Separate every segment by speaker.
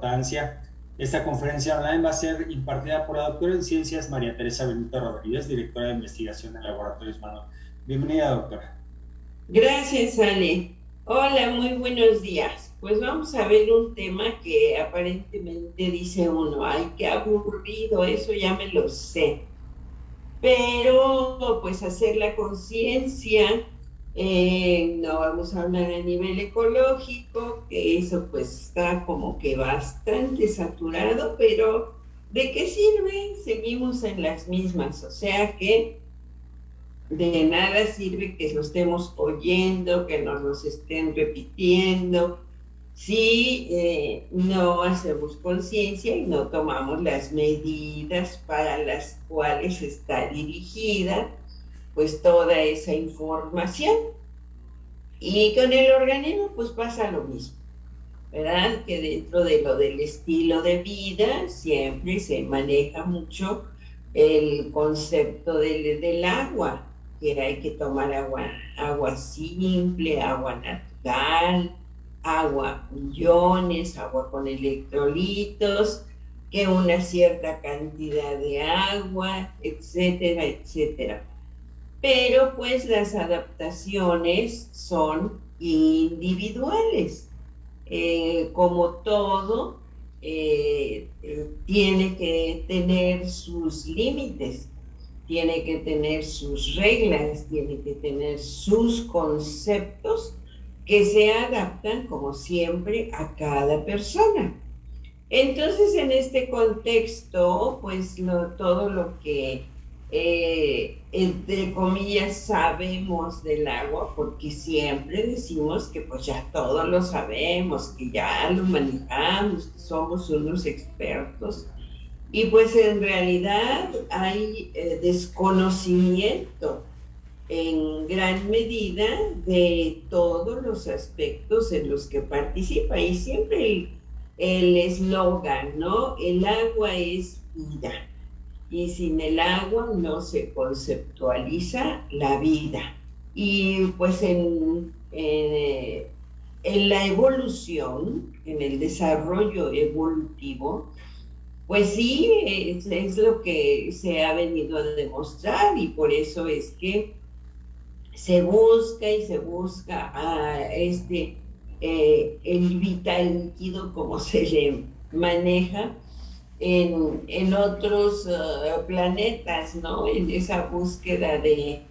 Speaker 1: importancia. Esta conferencia online va a ser impartida por la doctora en Ciencias María Teresa Benito Rodríguez, directora de investigación en Laboratorios Mano. Bienvenida, doctora.
Speaker 2: Gracias, Ale. Hola, muy buenos días. Pues vamos a ver un tema que aparentemente dice uno, ay, qué aburrido, eso ya me lo sé. Pero pues hacer la conciencia, no vamos a hablar a nivel ecológico, que eso pues está como que bastante saturado, pero ¿de qué sirve? Seguimos en las mismas, o sea que de nada sirve que lo estemos oyendo, que nos los estén repitiendo, si no hacemos conciencia y no tomamos las medidas para las cuales está dirigida pues toda esa información. Y con el organismo pues pasa lo mismo, ¿verdad? Que dentro de lo del estilo de vida siempre se maneja mucho el concepto del agua, que hay que tomar agua simple, agua natural, agua con iones, agua con electrolitos, que una cierta cantidad de agua, etcétera, etcétera. Pero pues las adaptaciones son individuales. Como todo, tiene que tener sus límites, tiene que tener sus reglas, tiene que tener sus conceptos que se adaptan, como siempre, a cada persona. Entonces, en este contexto, pues todo lo que, entre comillas, sabemos del agua, porque siempre decimos que pues ya todo lo sabemos, que ya lo manejamos, que somos unos expertos, y pues en realidad hay desconocimiento en gran medida de todos los aspectos en los que participa. Y siempre el eslogan, ¿no? El agua es vida. Y sin el agua no se conceptualiza la vida. Y pues en la evolución, en el desarrollo evolutivo, pues sí, es lo que se ha venido a demostrar, y por eso es que se busca y se busca a el vital líquido, como se le maneja en otros planetas, ¿no? En esa búsqueda de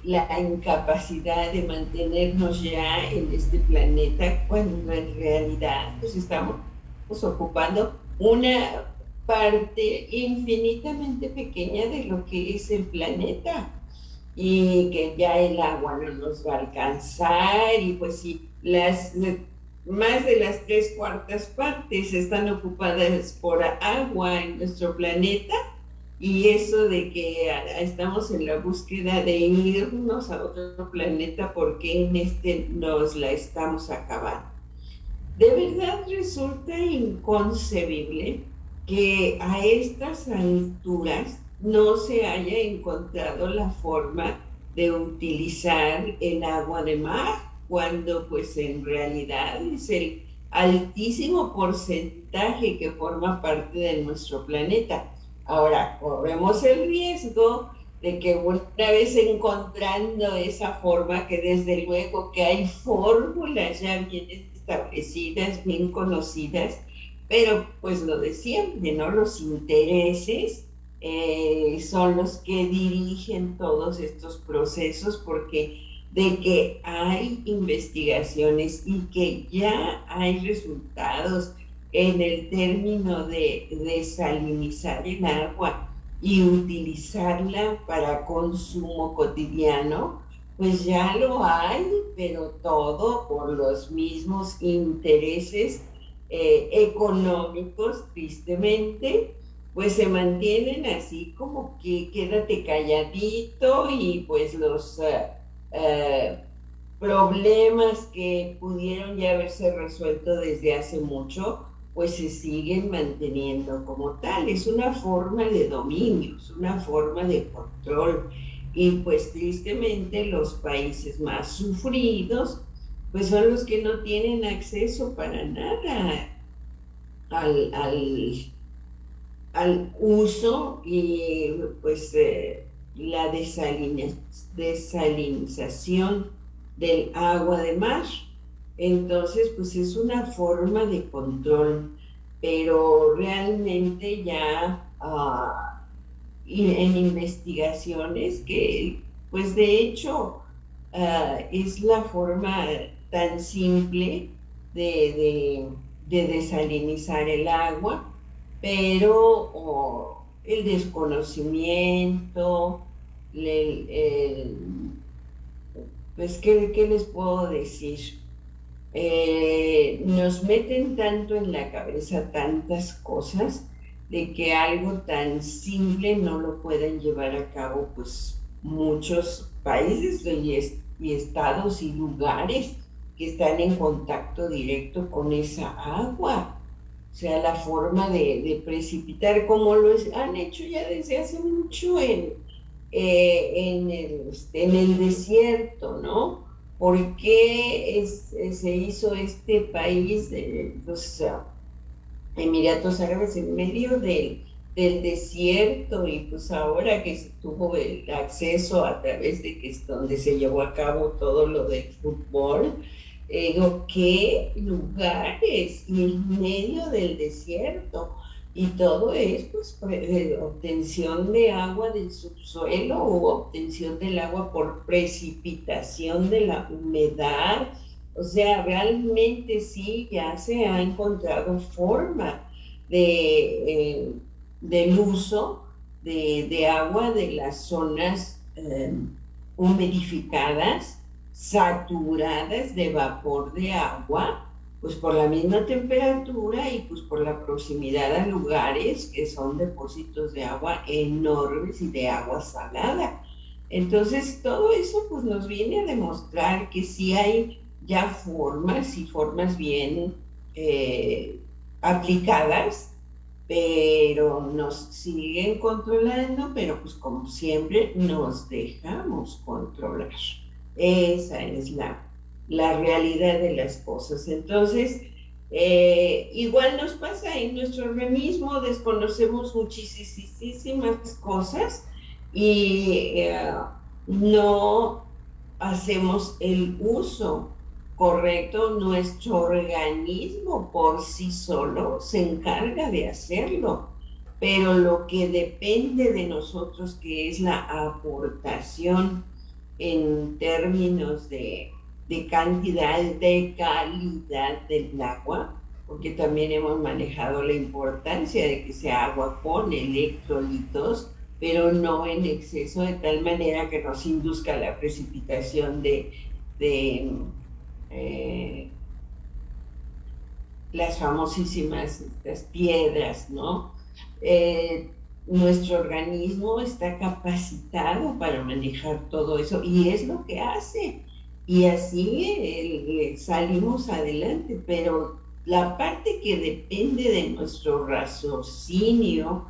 Speaker 2: la incapacidad de mantenernos ya en este planeta, cuando en realidad pues estamos ocupando una parte infinitamente pequeña de lo que es el planeta, y que ya el agua no nos va a alcanzar. Y pues si más de las 3/4 partes están ocupadas por agua en nuestro planeta, y eso de que estamos en la búsqueda de irnos a otro planeta porque en este nos la estamos acabando. De verdad resulta inconcebible que a estas alturas no se haya encontrado la forma de utilizar el agua de mar, cuando pues en realidad es el altísimo porcentaje que forma parte de nuestro planeta. Ahora, corremos el riesgo de que una vez encontrando esa forma, que desde luego que hay fórmulas ya bien establecidas, bien conocidas, pero pues lo de siempre, ¿no? Los intereses son los que dirigen todos estos procesos, porque de que hay investigaciones y que ya hay resultados en el término de desalinizar el agua y utilizarla para consumo cotidiano, pues ya lo hay, pero todo por los mismos intereses económicos, tristemente, pues se mantienen así como que quédate calladito, y pues los problemas que pudieron ya haberse resuelto desde hace mucho, pues se siguen manteniendo como tal. Es una forma de dominio, es una forma de control. Y pues tristemente los países más sufridos pues son los que no tienen acceso para nada al, al, al uso y pues la desalinización del agua de mar. Entonces, pues es una forma de control, pero realmente ya en investigaciones que, pues de hecho, es la forma tan simple de desalinizar el agua, pero el desconocimiento, pues, ¿qué les puedo decir? Nos meten tanto en la cabeza tantas cosas de que algo tan simple no lo pueden llevar a cabo pues muchos países y estados y lugares que están en contacto directo con esa agua. O sea, la forma de precipitar, como han hecho ya desde hace mucho en el desierto, ¿no? ¿Por qué se hizo este país de los Emiratos Árabes en medio del desierto? Y pues ahora que se tuvo el acceso a través de que es donde se llevó a cabo todo lo del fútbol, ¿qué lugares? Y en medio del desierto. Y todo es pues obtención de agua del subsuelo o obtención del agua por precipitación de la humedad. O sea, realmente sí ya se ha encontrado forma del uso de agua de las zonas humidificadas, saturadas de vapor de agua, pues por la misma temperatura y pues por la proximidad a lugares que son depósitos de agua enormes y de agua salada. Entonces todo eso pues nos viene a demostrar que sí hay ya formas y formas bien aplicadas, pero nos siguen controlando, pero pues como siempre nos dejamos controlar. Esa es la realidad de las cosas. Entonces, igual nos pasa en nuestro organismo, desconocemos muchísimas cosas y no hacemos el uso correcto. Nuestro organismo por sí solo se encarga de hacerlo, pero lo que depende de nosotros, que es la aportación en términos de cantidad, de calidad del agua, porque también hemos manejado la importancia de que sea agua con electrolitos, pero no en exceso, de tal manera que nos induzca la precipitación de las famosísimas estas piedras, ¿no? Nuestro organismo está capacitado para manejar todo eso y es lo que hace. Y así salimos adelante, pero la parte que depende de nuestro raciocinio,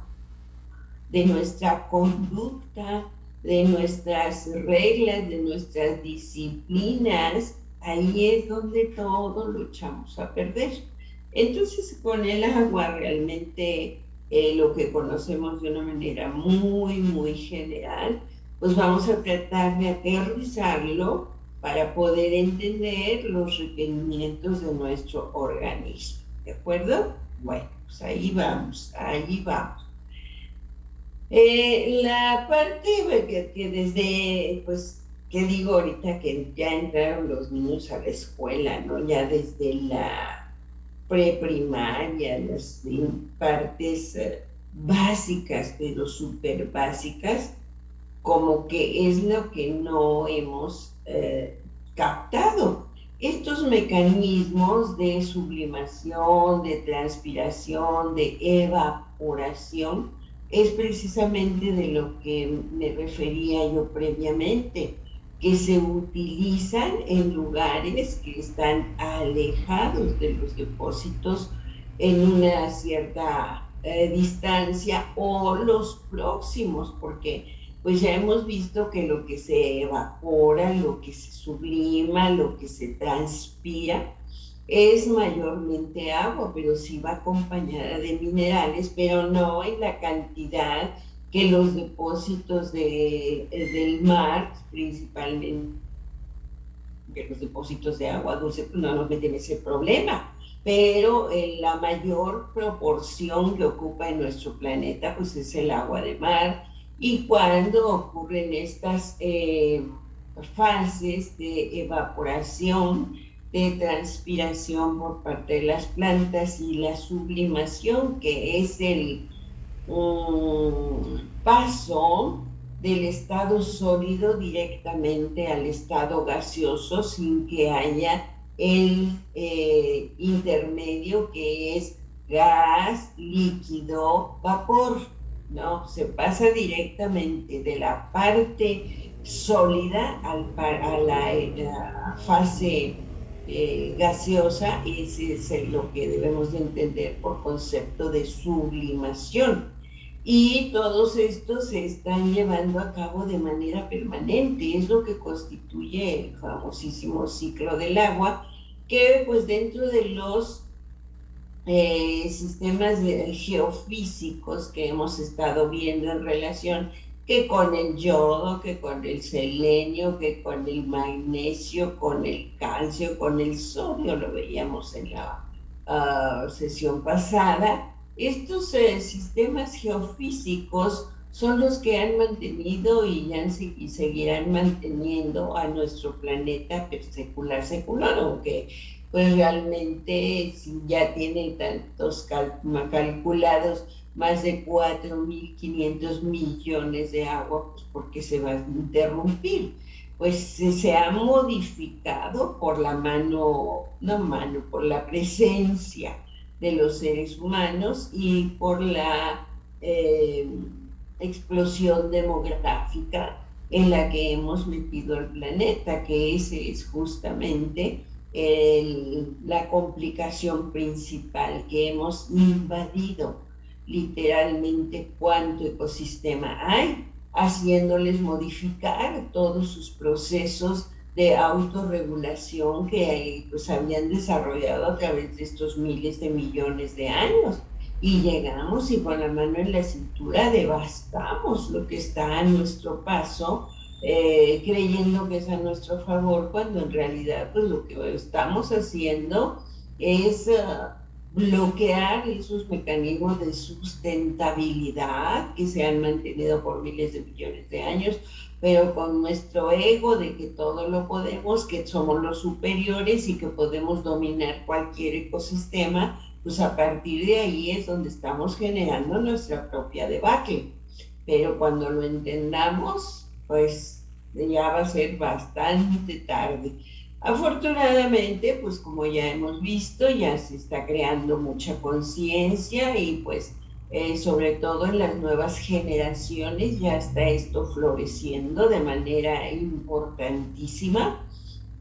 Speaker 2: de nuestra conducta, de nuestras reglas, de nuestras disciplinas, ahí es donde todo lo echamos a perder. Entonces, con el agua realmente lo que conocemos de una manera muy general, pues vamos a tratar de aterrizarlo para poder entender los requerimientos de nuestro organismo. ¿De acuerdo? Bueno, pues ahí vamos. La parte que desde, pues, ¿qué digo ahorita? Que ya entraron los niños a la escuela, ¿no? Ya desde la preprimaria, las partes básicas, pero súper básicas, como que es lo que no hemos captado. Estos mecanismos de sublimación, de transpiración, de evaporación, es precisamente de lo que me refería yo previamente, que se utilizan en lugares que están alejados de los depósitos en una cierta distancia, o los próximos, porque pues ya hemos visto que lo que se evapora, lo que se sublima, lo que se transpira, es mayormente agua, pero sí va acompañada de minerales, pero no en la cantidad que los depósitos del mar, principalmente que los depósitos de agua dulce, pues no nos meten ese problema. Pero la mayor proporción que ocupa en nuestro planeta, pues es el agua de mar. Y cuando ocurren estas fases de evaporación, de transpiración por parte de las plantas y la sublimación, que es el paso del estado sólido directamente al estado gaseoso sin que haya el intermedio que es gas, líquido, vapor, ¿no? Se pasa directamente de la parte sólida a la fase gaseosa, y ese es lo que debemos de entender por concepto de sublimación. Y todos estos se están llevando a cabo de manera permanente, es lo que constituye el famosísimo ciclo del agua, que pues dentro de los sistemas geofísicos que hemos estado viendo en relación que con el yodo, que con el selenio, que con el magnesio, con el calcio, con el sodio, lo veíamos en la sesión pasada. Estos sistemas geofísicos son los que han mantenido y seguirán manteniendo a nuestro planeta secular, aunque pues realmente ya tienen tantos calculados más de 4.500 millones de agua, pues porque se va a interrumpir. Pues se ha modificado por por la presencia de los seres humanos y por la explosión demográfica en la que hemos metido al planeta, que ese es justamente la complicación principal, que hemos invadido literalmente cuánto ecosistema hay, haciéndoles modificar todos sus procesos de autorregulación que pues habían desarrollado a través de estos miles de millones de años. Y llegamos y con la mano en la cintura devastamos lo que está a nuestro paso, creyendo que es a nuestro favor, cuando en realidad pues lo que estamos haciendo es bloquear esos mecanismos de sustentabilidad que se han mantenido por miles de millones de años, pero con nuestro ego de que todo lo podemos, que somos los superiores y que podemos dominar cualquier ecosistema, pues a partir de ahí es donde estamos generando nuestra propia debacle. Pero cuando lo entendamos, pues ya va a ser bastante tarde. Afortunadamente, pues como ya hemos visto, ya se está creando mucha conciencia y pues sobre todo en las nuevas generaciones ya está esto floreciendo de manera importantísima,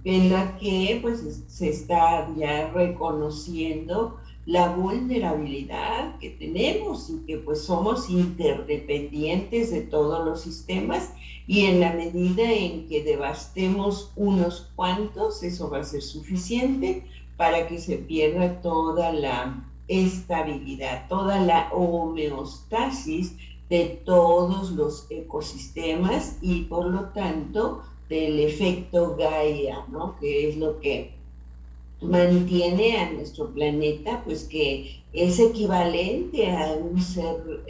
Speaker 2: en la que pues se está ya reconociendo la vulnerabilidad que tenemos y que pues somos interdependientes de todos los sistemas, y en la medida en que devastemos unos cuantos, eso va a ser suficiente para que se pierda toda la estabilidad, toda la homeostasis de todos los ecosistemas y por lo tanto del efecto Gaia, ¿no? Que es lo que mantiene a nuestro planeta, pues que es equivalente a un ser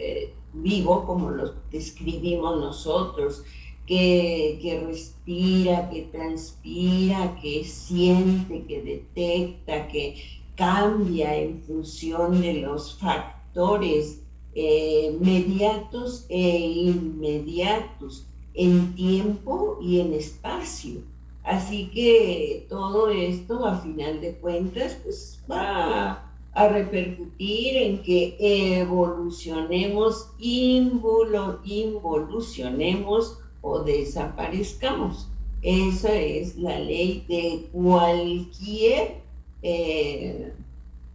Speaker 2: vivo como lo describimos nosotros, que respira, que transpira, que siente, que detecta, que cambia en función de los factores mediatos e inmediatos en tiempo y en espacio. Así que todo esto, a final de cuentas, pues va a repercutir en que evolucionemos, involucionemos o desaparezcamos. Esa es la ley de cualquier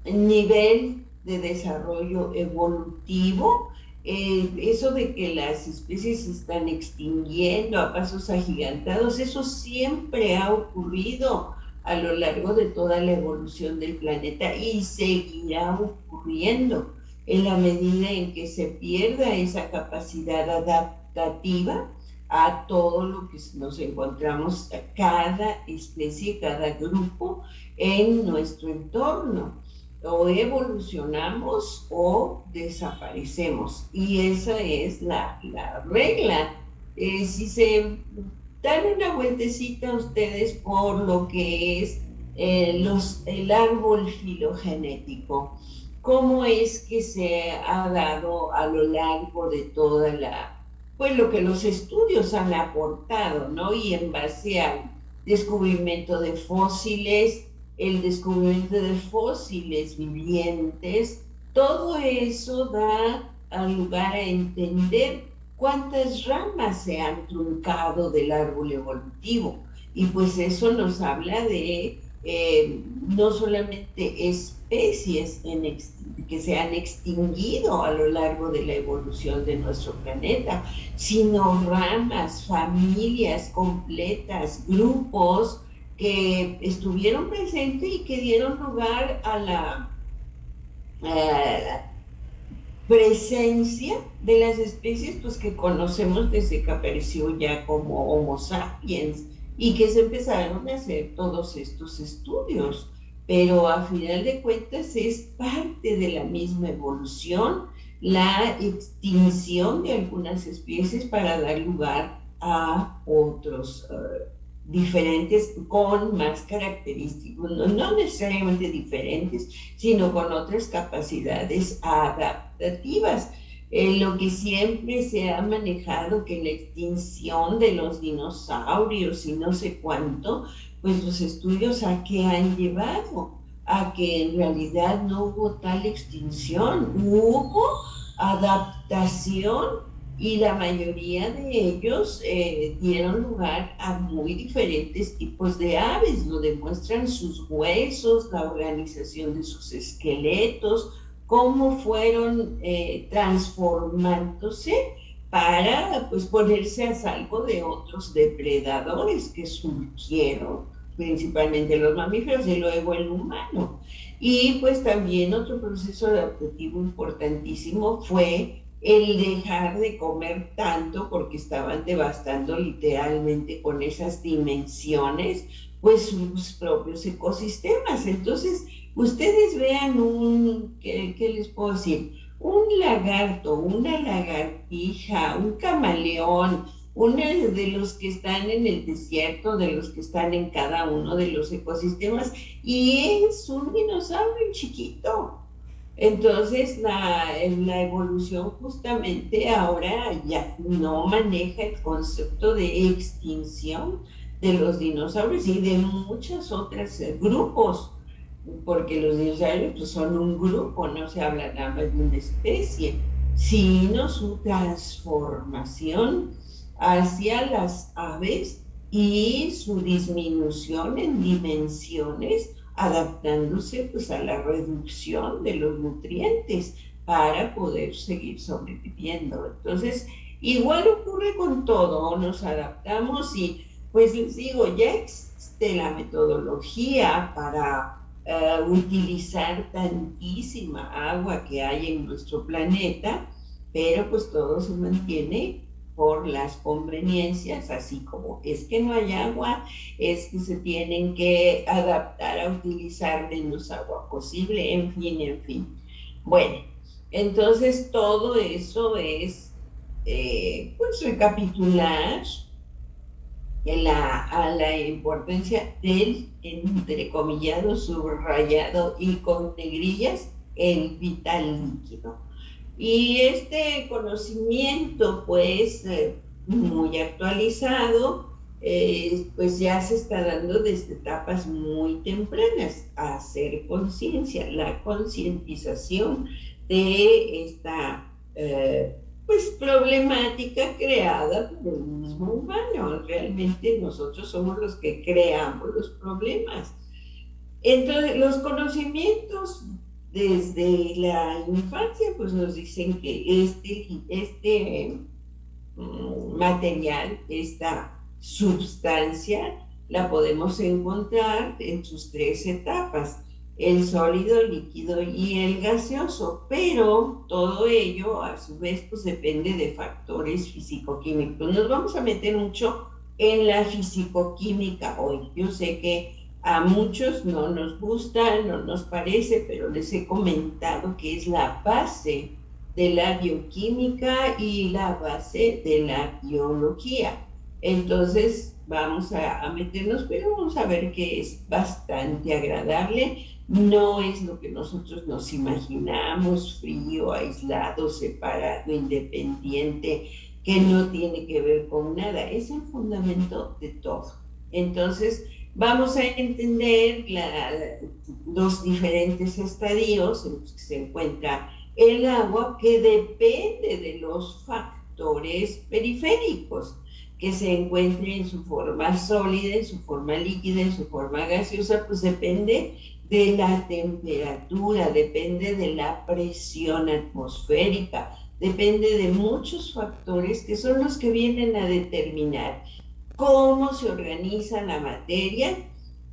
Speaker 2: nivel de desarrollo evolutivo. Eso de que las especies se están extinguiendo a pasos agigantados, eso siempre ha ocurrido. a lo largo de toda la evolución del planeta y seguirá ocurriendo en la medida en que se pierda esa capacidad adaptativa a todo lo que nos encontramos, cada especie, cada grupo en nuestro entorno. O evolucionamos o desaparecemos. Y esa es la regla. Si se dan una vueltecita ustedes por lo que es el árbol filogenético, cómo es que se ha dado a lo largo de toda pues lo que los estudios han aportado, ¿no? Y en base al descubrimiento de fósiles, el descubrimiento de fósiles vivientes, todo eso da lugar a entender cuántas ramas se han truncado del árbol evolutivo. Y pues eso nos habla de no solamente especies que se han extinguido a lo largo de la evolución de nuestro planeta, sino ramas, familias completas, grupos que estuvieron presentes y que dieron lugar a la presencia de las especies pues, que conocemos desde que apareció ya como Homo sapiens y que se empezaron a hacer todos estos estudios. Pero a final de cuentas es parte de la misma evolución la extinción de algunas especies para dar lugar a otros diferentes con más características, no necesariamente diferentes, sino con otras capacidades adaptativas. Lo que siempre se ha manejado, que la extinción de los dinosaurios y no sé cuánto, pues los estudios a qué han llevado, a que en realidad no hubo tal extinción, hubo adaptación y la mayoría de ellos dieron lugar a muy diferentes tipos de aves, lo demuestran sus huesos, la organización de sus esqueletos, cómo fueron transformándose para pues, ponerse a salvo de otros depredadores que surgieron, principalmente los mamíferos y luego el humano. Y pues también otro proceso adaptativo importantísimo fue el dejar de comer tanto porque estaban devastando literalmente con esas dimensiones pues sus propios ecosistemas. Entonces, ustedes vean ¿qué les puedo decir? Un lagarto, una lagartija, un camaleón, uno de los que están en el desierto, de los que están en cada uno de los ecosistemas, y es un dinosaurio chiquito. Entonces, la evolución justamente ahora ya no maneja el concepto de extinción de los dinosaurios y de muchos otros grupos, porque los dinosaurios pues, son un grupo, no se habla nada más de una especie, sino su transformación hacia las aves y su disminución en dimensiones, adaptándose pues, a la reducción de los nutrientes para poder seguir sobreviviendo. Entonces, igual ocurre con todo, nos adaptamos y pues les digo, ya existe la metodología para utilizar tantísima agua que hay en nuestro planeta, pero pues todo se mantiene por las conveniencias, así como es que no hay agua, es que se tienen que adaptar a utilizar menos agua posible, en fin. Bueno, entonces todo eso es, pues, recapitular a la importancia del, entrecomillado, subrayado y con negrillas, el vital líquido. Y este conocimiento, pues, muy actualizado, pues ya se está dando desde etapas muy tempranas, a hacer conciencia, la concientización de esta, pues, problemática creada por el mismo humano. Realmente nosotros somos los que creamos los problemas. Entonces, los conocimientos desde la infancia pues nos dicen que este material, esta sustancia la podemos encontrar en sus tres etapas: el sólido, el líquido y el gaseoso, pero todo ello a su vez pues depende de factores físico-químicos. Nos vamos a meter mucho en la físico-química hoy. Yo sé que a muchos no nos gusta, no nos parece, pero les he comentado que es la base de la bioquímica y la base de la biología. Entonces vamos a meternos, pero vamos a ver que es bastante agradable. No es lo que nosotros nos imaginamos: frío, aislado, separado, independiente, que no tiene que ver con nada. Es el fundamento de todo. Entonces vamos a entender los diferentes estadios en los que se encuentra el agua, que depende de los factores periféricos, que se encuentre en su forma sólida, en su forma líquida, en su forma gaseosa. Pues depende de la temperatura, depende de la presión atmosférica, depende de muchos factores que son los que vienen a determinar cómo se organiza la materia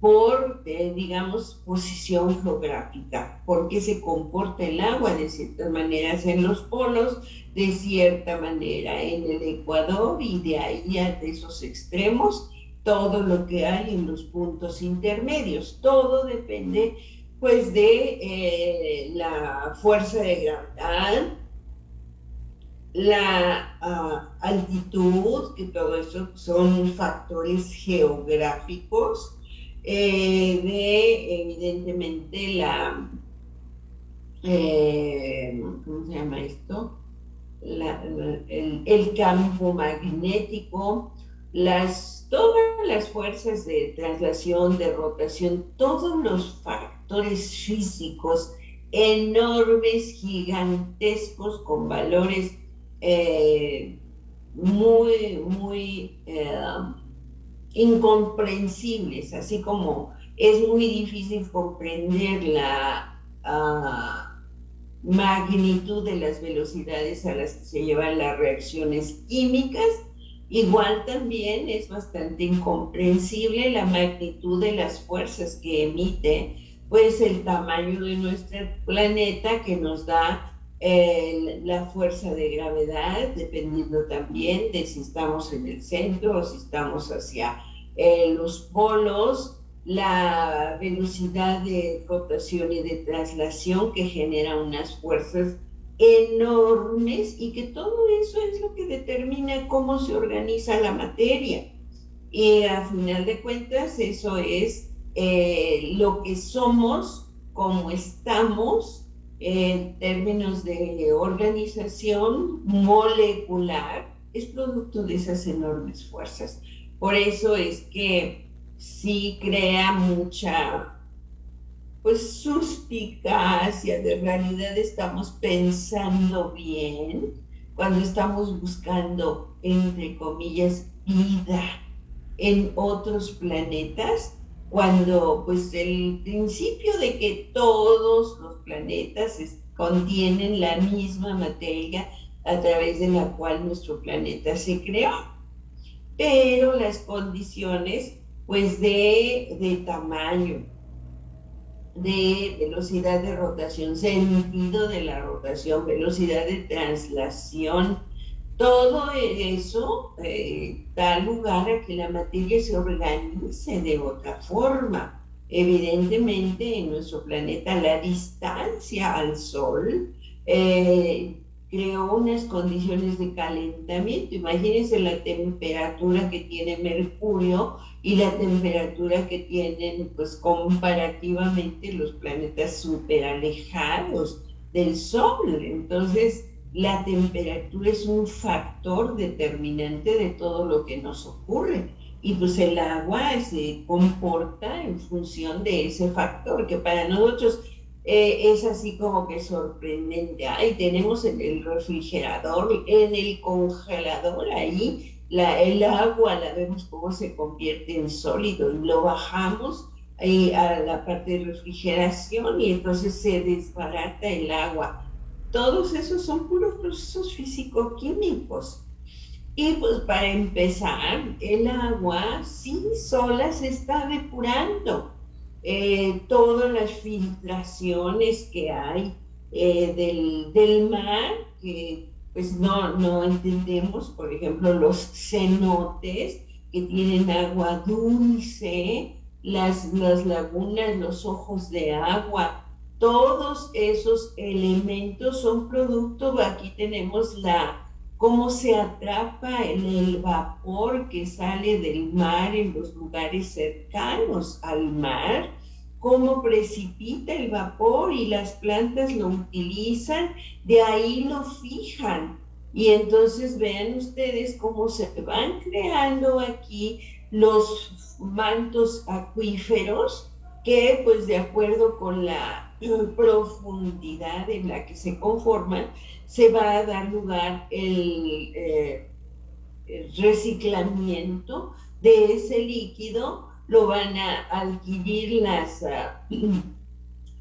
Speaker 2: por, digamos, posición geográfica, por qué se comporta el agua de ciertas maneras en los polos, de cierta manera en el ecuador, y de ahí a esos extremos todo lo que hay en los puntos intermedios. Todo depende pues de la fuerza de gravedad, la altitud, que todo eso son factores geográficos, de evidentemente ¿cómo se llama esto? El campo magnético, todas las fuerzas de traslación, de rotación, todos los factores físicos enormes, gigantescos, con valores muy incomprensibles, así como es muy difícil comprender la magnitud de las velocidades a las que se llevan las reacciones químicas. Igual también es bastante incomprensible la magnitud de las fuerzas que emite pues el tamaño de nuestro planeta, que nos da la fuerza de gravedad, dependiendo también de si estamos en el centro o si estamos hacia los polos, la velocidad de rotación y de traslación, que genera unas fuerzas enormes, y que todo eso es lo que determina cómo se organiza la materia. Y a final de cuentas eso es lo que somos, cómo estamos en términos de organización molecular, es producto de esas enormes fuerzas. Por eso es que sí crea mucha pues suspicacia de realidad estamos pensando bien cuando estamos buscando, entre comillas, vida en otros planetas, cuando pues el principio de que todos los planetas contienen la misma materia a través de la cual nuestro planeta se creó, pero las condiciones pues de tamaño, de velocidad de rotación, sentido de la rotación, velocidad de traslación, todo eso da lugar a que la materia se organice de otra forma. Evidentemente, en nuestro planeta la distancia al Sol creó unas condiciones de calentamiento. Imagínense la temperatura que tiene Mercurio y la temperatura que tienen pues comparativamente los planetas súper alejados del Sol. Entonces la temperatura es un factor determinante de todo lo que nos ocurre, y pues el agua se comporta en función de ese factor, que para nosotros es así como que sorprendente. Ahí tenemos en el refrigerador, en el congelador, ahí el agua la vemos cómo se convierte en sólido, y lo bajamos a la parte de refrigeración y entonces se desbarata el agua. Todos esos son puros procesos físico-químicos. Y pues para empezar, el agua sí sola se está depurando. Todas las filtraciones que hay del mar, que pues no entendemos, por ejemplo, los cenotes que tienen agua dulce, las lagunas, los ojos de agua, todos esos elementos son producto, aquí tenemos cómo se atrapa en el vapor que sale del mar en los lugares cercanos al mar, cómo precipita el vapor y las plantas lo utilizan, de ahí lo fijan. Y entonces vean ustedes cómo se van creando aquí los mantos acuíferos que pues de acuerdo con la profundidad en la que se conforman, se va a dar lugar el reciclamiento de ese líquido, lo van a adquirir las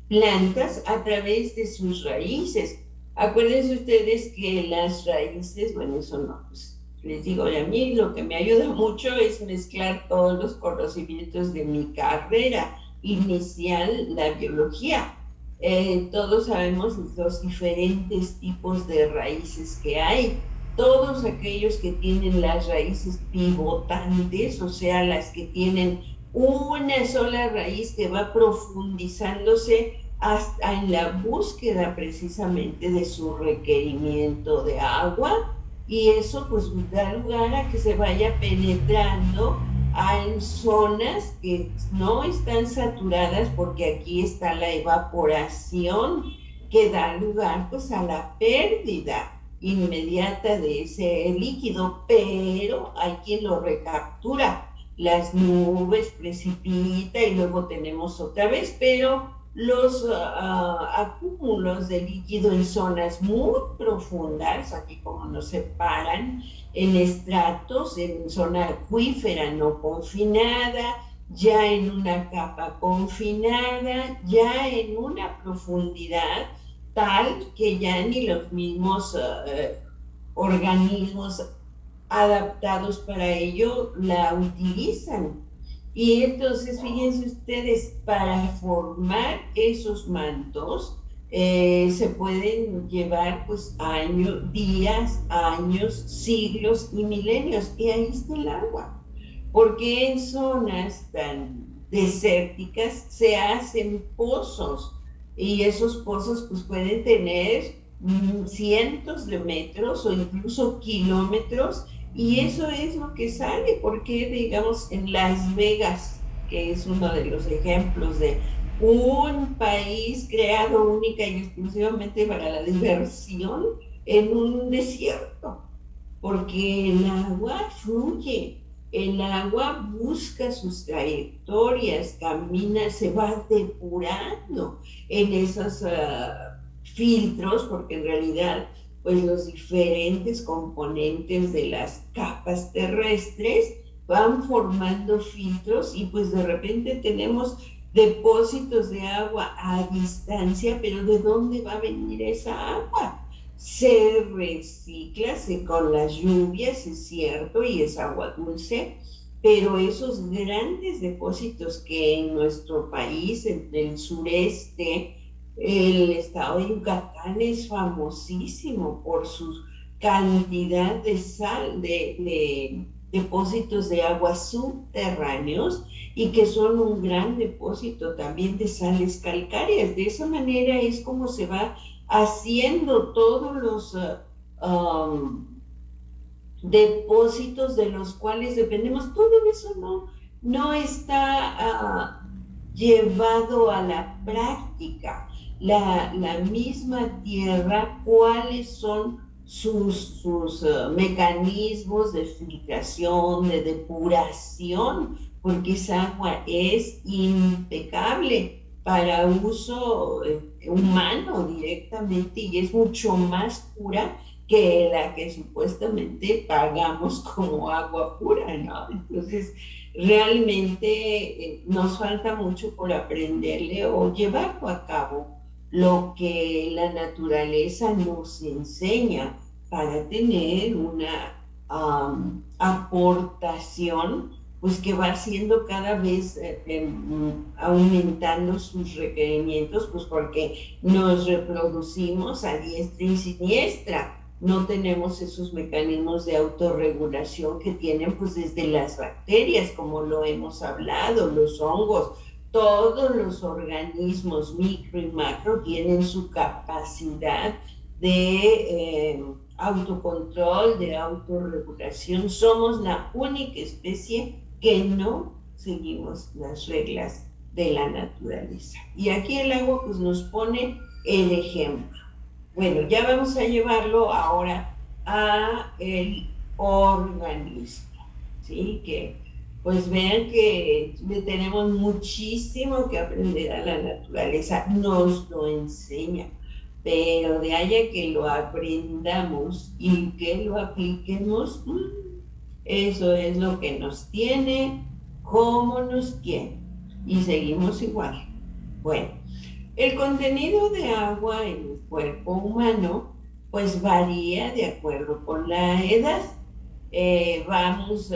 Speaker 2: plantas a través de sus raíces. Acuérdense ustedes que las raíces, bueno, eso no, pues les digo, a mí lo que me ayuda mucho es mezclar todos los conocimientos de mi carrera inicial, la biología. Todos sabemos los diferentes tipos de raíces que hay. Todos aquellos que tienen las raíces pivotantes, o sea, las que tienen una sola raíz que va profundizándose hasta en la búsqueda precisamente de su requerimiento de agua, y eso pues da lugar a que se vaya penetrando en zonas que no están saturadas, porque aquí está la evaporación que da lugar pues a la pérdida inmediata de ese líquido, pero hay quien lo recaptura. Las nubes precipita y luego tenemos otra vez, pero los acúmulos de líquido en zonas muy profundas, aquí como nos separan en estratos, en zona acuífera no confinada, ya en una capa confinada, ya en una profundidad tal que ya ni los mismos organismos adaptados para ello la utilizan. Y entonces, fíjense ustedes, para formar esos mantos se pueden llevar pues años, días, años, siglos y milenios. Y ahí está el agua. Porque en zonas tan desérticas se hacen pozos. Y esos pozos pues pueden tener cientos de metros o incluso kilómetros, y eso es lo que sale, porque digamos en Las Vegas, que es uno de los ejemplos de un país creado única y exclusivamente para la diversión en un desierto, porque el agua fluye, el agua busca sus trayectorias, camina, se va depurando en esos filtros, porque en realidad pues los diferentes componentes de las capas terrestres van formando filtros, y pues de repente tenemos depósitos de agua a distancia, pero ¿de dónde va a venir esa agua? Se recicla con las lluvias, es cierto, y es agua dulce, pero esos grandes depósitos que en nuestro país, en el sureste, el estado de Yucatán es famosísimo por su cantidad de sal, de depósitos de aguas subterráneos, y que son un gran depósito también de sales calcáreas. De esa manera es como se va haciendo todos los depósitos de los cuales dependemos. Todo eso no está llevado a la práctica. La misma tierra, cuáles son sus mecanismos de filtración, de depuración, porque esa agua es impecable para uso humano directamente, y es mucho más pura que la que supuestamente pagamos como agua pura, ¿no? Entonces, realmente nos falta mucho por aprenderle o llevarlo a cabo, lo que la naturaleza nos enseña para tener una aportación, pues que va siendo cada vez aumentando sus requerimientos, pues porque nos reproducimos a diestra y siniestra. No tenemos esos mecanismos de autorregulación que tienen pues desde las bacterias, como lo hemos hablado, los hongos. Todos los organismos micro y macro tienen su capacidad de autocontrol, de autorregulación. Somos la única especie que no seguimos las reglas de la naturaleza. Y aquí el agua pues nos pone el ejemplo. Bueno, ya vamos a llevarlo ahora a el organismo, ¿sí? Que pues vean que le tenemos muchísimo que aprender a la naturaleza, nos lo enseña, pero de ahí a que lo aprendamos y que lo apliquemos, eso es lo que nos tiene, como nos quiere, y seguimos igual. Bueno, el contenido de agua en el cuerpo humano pues varía de acuerdo con la edad. Vamos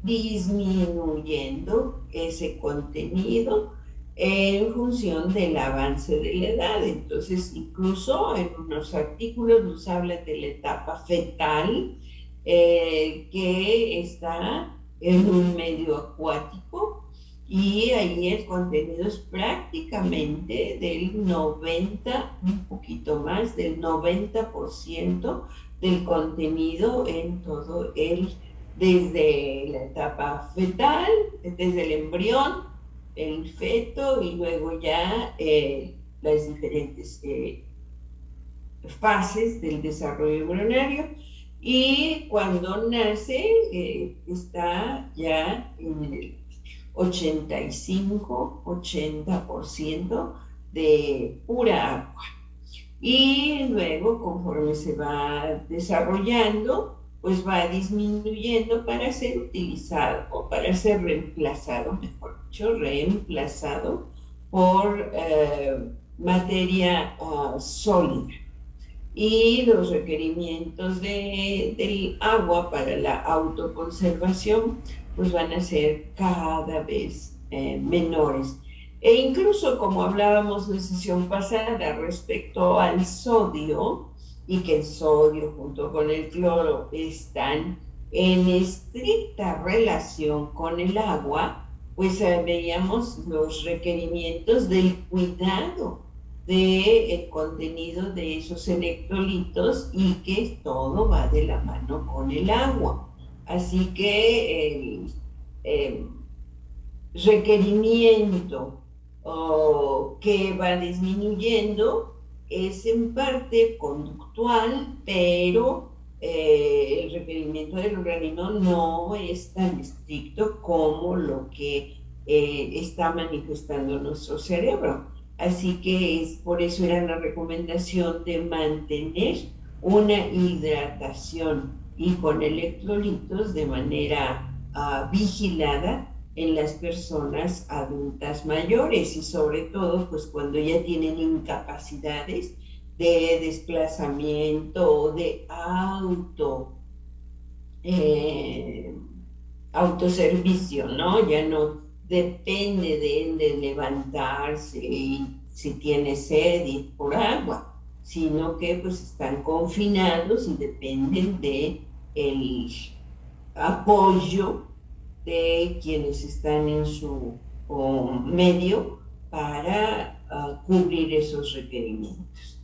Speaker 2: disminuyendo ese contenido en función del avance de la edad. Entonces, incluso en unos artículos nos habla de la etapa fetal, que está en un medio acuático, y ahí el contenido es prácticamente del 90, un poquito más del 90% del contenido en todo desde la etapa fetal, desde el embrión, el feto, y luego ya las diferentes fases del desarrollo embrionario. Y cuando nace está ya en el 85-80% de pura agua. Y luego, conforme se va desarrollando, pues va disminuyendo para ser utilizado, o para ser reemplazado, mejor dicho, reemplazado por materia sólida. Y los requerimientos del agua para la autoconservación pues van a ser cada vez menores. E incluso, como hablábamos en la sesión pasada respecto al sodio, y que el sodio junto con el cloro están en estricta relación con el agua, pues veíamos los requerimientos del cuidado del contenido de esos electrolitos, y que todo va de la mano con el agua. Así que el requerimiento que va disminuyendo es en parte conductual, pero el requerimiento del organismo no es tan estricto como lo que está manifestando nuestro cerebro. Así que por eso era la recomendación de mantener una hidratación y con electrolitos de manera vigilada en las personas adultas mayores, y sobre todo pues cuando ya tienen incapacidades de desplazamiento o de autoservicio, ¿no? Ya no depende de él de levantarse y si tiene sed ir por agua, sino que pues están confinados y dependen de el apoyo de quienes están en su medio para cubrir esos requerimientos.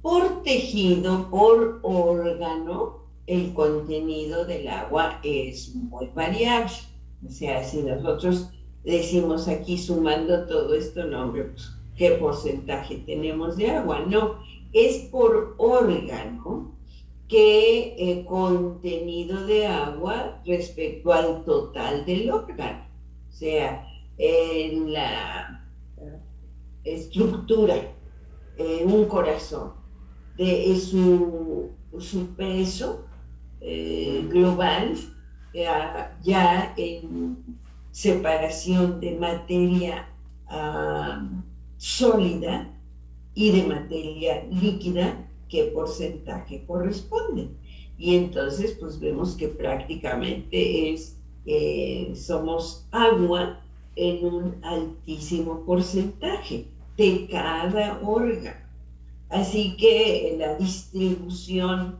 Speaker 2: Por tejido, por órgano, el contenido del agua es muy variable. O sea, si nosotros decimos aquí sumando todo esto, no, hombre, pues, ¿qué porcentaje tenemos de agua? No, es por órgano qué contenido de agua respecto al total del órgano. O sea, en la estructura, un corazón, de su peso global, ya en separación de materia sólida y de materia líquida, qué porcentaje corresponde. Y entonces pues vemos que prácticamente somos agua en un altísimo porcentaje de cada órgano. Así que la distribución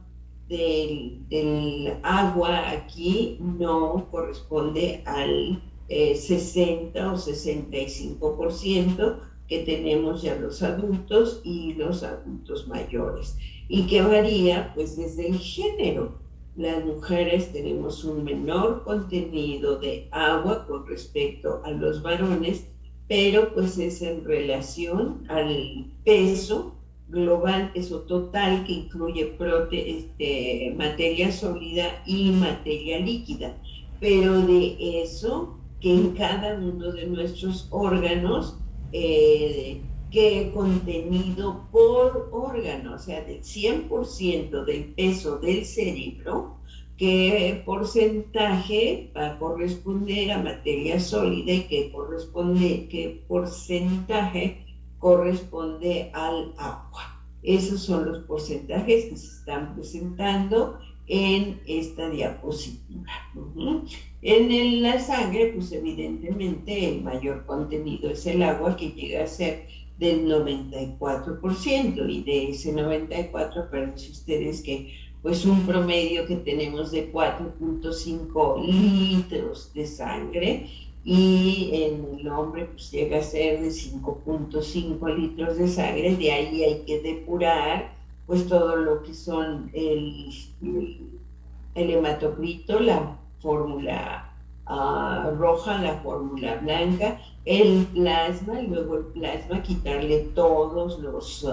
Speaker 2: del agua aquí no corresponde al 60 o 65% que tenemos ya los adultos y los adultos mayores, y que varía pues desde el género. Las mujeres tenemos un menor contenido de agua con respecto a los varones, pero pues es en relación al peso global, peso total, que incluye materia sólida y materia líquida. Pero de eso, que en cada uno de nuestros órganos, qué contenido por órgano, o sea, del 100% del peso del cerebro, qué porcentaje va a corresponder a materia sólida y qué porcentaje corresponde al agua. Esos son los porcentajes que se están presentando en esta diapositiva. En la sangre, pues evidentemente el mayor contenido es el agua, que llega a ser del 94%, y de ese 94%, acuérdense ustedes que pues un promedio que tenemos de 4.5 litros de sangre, y en el hombre pues llega a ser de 5.5 litros de sangre. De ahí hay que depurar pues todo lo que son el hematocrito, la fórmula roja, la fórmula blanca, el plasma, y luego el plasma quitarle todos los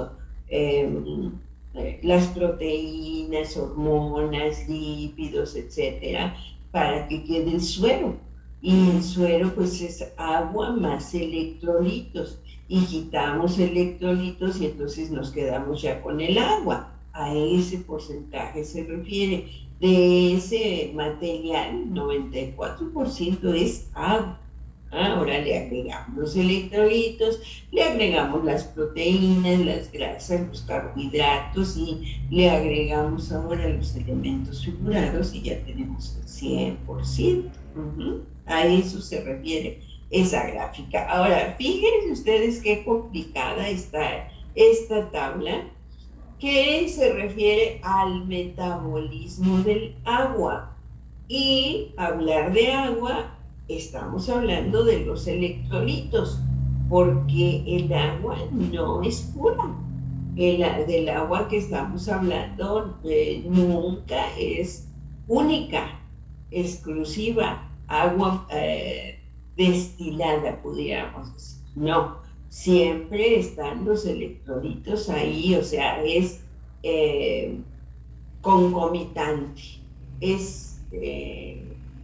Speaker 2: las proteínas, hormonas, lípidos, etcétera, para que quede el suero. Y el suero pues es agua más electrolitos, y quitamos electrolitos y entonces nos quedamos ya con el agua. A ese porcentaje se refiere. De ese material, 94% es agua. Ahora le agregamos los electrolitos, le agregamos las proteínas, las grasas, los carbohidratos, y le agregamos ahora los elementos figurados, y ya tenemos el 100%. A eso se refiere esa gráfica. Ahora, fíjense ustedes qué complicada está esta tabla, que se refiere al metabolismo del agua. Y hablar de agua, estamos hablando de los electrolitos, porque el agua no es pura. Del agua que estamos hablando nunca es única, exclusiva, agua destilada, pudiéramos decir. No, siempre están los electrolitos ahí, o sea, es concomitante.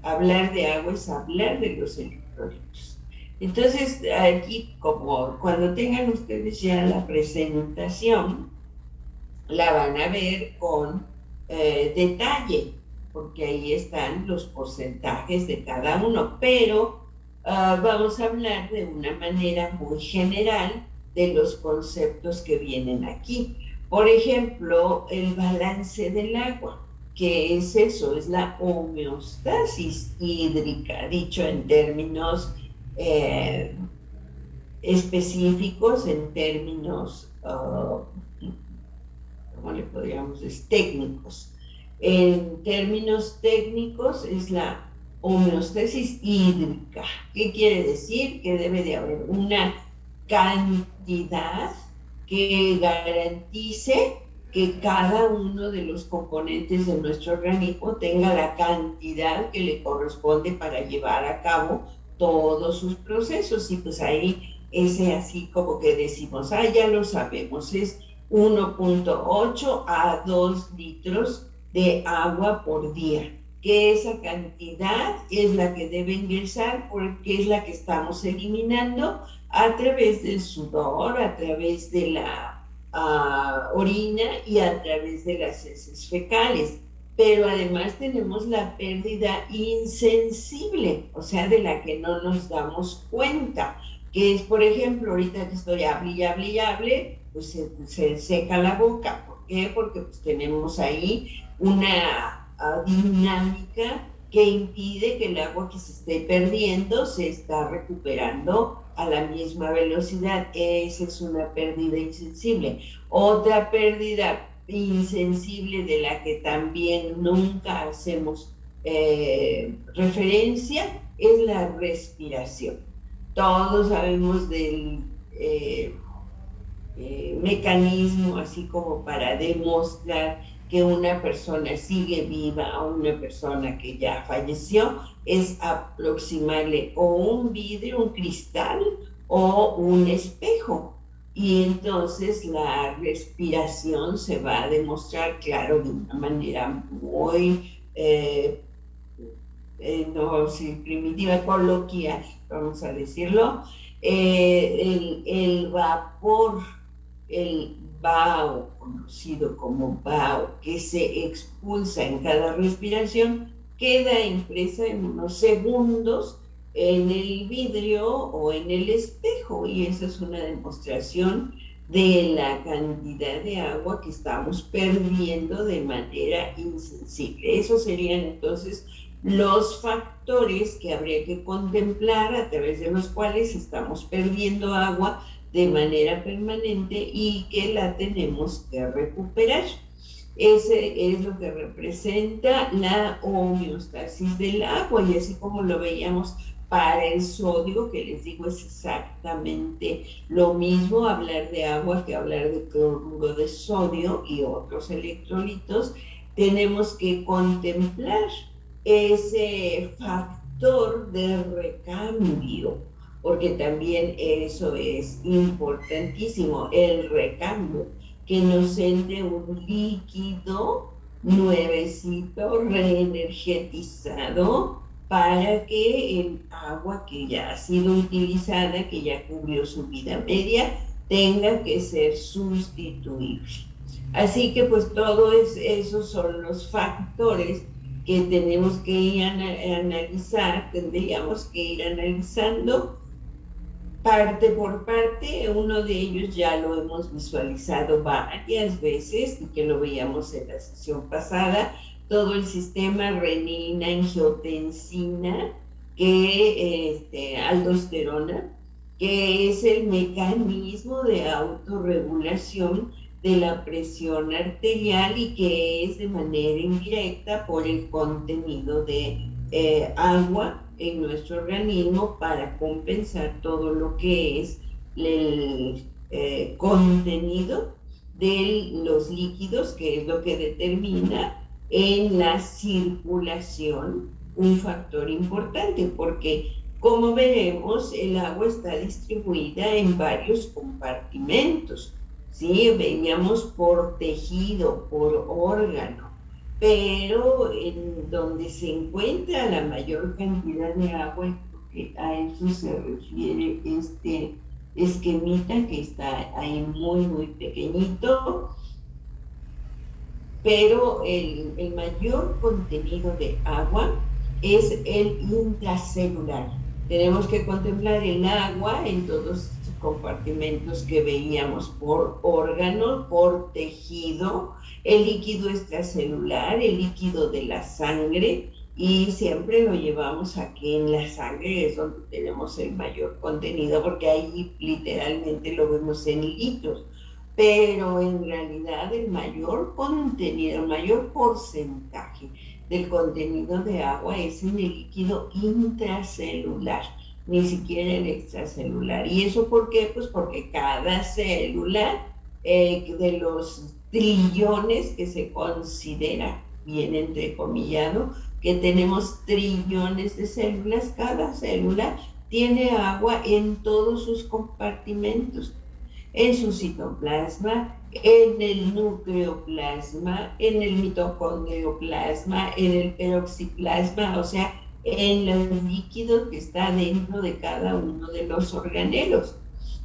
Speaker 2: Hablar de agua es hablar de los electrolitos. Entonces, aquí, como cuando tengan ustedes ya la presentación, la van a ver con detalle, porque ahí están los porcentajes de cada uno, pero vamos a hablar de una manera muy general de los conceptos que vienen aquí. Por ejemplo, el balance del agua. ¿Qué es eso? Es la homeostasis hídrica, dicho en términos específicos, en términos, ¿cómo le podríamos decir? Técnicos. En términos técnicos es la homeostasis hídrica. ¿Qué quiere decir? Que debe de haber una cantidad que garantice que cada uno de los componentes de nuestro organismo tenga la cantidad que le corresponde para llevar a cabo todos sus procesos. Y pues ahí ese así como que decimos, ya lo sabemos, es 1.8 a 2 litros de agua por día, que esa cantidad es la que debe ingresar, porque es la que estamos eliminando a través del sudor, a través de la orina y a través de las heces fecales. Pero además tenemos la pérdida insensible, o sea, de la que no nos damos cuenta, que es, por ejemplo, ahorita que estoy hable, pues se seca la boca, qué? Porque pues tenemos ahí una dinámica que impide que el agua que se esté perdiendo se está recuperando a la misma velocidad. Esa es una pérdida insensible. Otra pérdida insensible de la que también nunca hacemos referencia es la respiración. Todos sabemos del mecanismo así como para demostrar que una persona sigue viva a una persona que ya falleció, es aproximarle o un vidrio, un cristal o un espejo. Y entonces la respiración se va a demostrar, claro, de una manera muy, no sé, primitiva, coloquial, vamos a decirlo. El vapor, el vaho, conocido como vaho, que se expulsa en cada respiración, queda impresa en unos segundos en el vidrio o en el espejo, y esa es una demostración de la cantidad de agua que estamos perdiendo de manera insensible. Esos serían entonces los factores que habría que contemplar a través de los cuales estamos perdiendo agua de manera permanente y que la tenemos que recuperar. Ese es lo que representa la homeostasis del agua, y así como lo veíamos para el sodio, que les digo es exactamente lo mismo hablar de agua que hablar de cloruro de sodio y otros electrolitos. Tenemos que contemplar ese factor de recambio, porque también eso es importantísimo, el recambio, que nos entre un líquido nuevecito, reenergetizado, para que el agua que ya ha sido utilizada, que ya cubrió su vida media, tenga que ser sustituible. Así que pues todos esos son los factores que tenemos que ir a analizar, tendríamos que ir analizando parte por parte. Uno de ellos ya lo hemos visualizado varias veces y que lo veíamos en la sesión pasada, todo el sistema renina, angiotensina, aldosterona, que es el mecanismo de autorregulación de la presión arterial y que es de manera indirecta por el contenido de agua en nuestro organismo para compensar todo lo que es el contenido de los líquidos, que es lo que determina en la circulación un factor importante, porque como veremos el agua está distribuida en varios compartimentos, ¿sí? Veníamos por tejido, por órgano, pero en donde se encuentra la mayor cantidad de agua, porque a eso se refiere este esquemita que está ahí muy pequeñito, pero el mayor contenido de agua es el intracelular. Tenemos que contemplar el agua en todos los compartimentos que veíamos por órgano, por tejido, el líquido extracelular, el líquido de la sangre, y siempre lo llevamos aquí en la sangre, es donde tenemos el mayor contenido, porque ahí literalmente lo vemos en litros, pero en realidad el mayor contenido, el mayor porcentaje del contenido de agua es en el líquido intracelular, ni siquiera el extracelular. ¿Y eso por qué? Pues porque cada célula de los trillones que se considera, bien entrecomillado, que tenemos trillones de células, cada célula tiene agua en todos sus compartimentos, en su citoplasma, en el nucleoplasma, en el mitocondrioplasma, en el peroxiplasma, o sea, en el líquido que está dentro de cada uno de los organelos.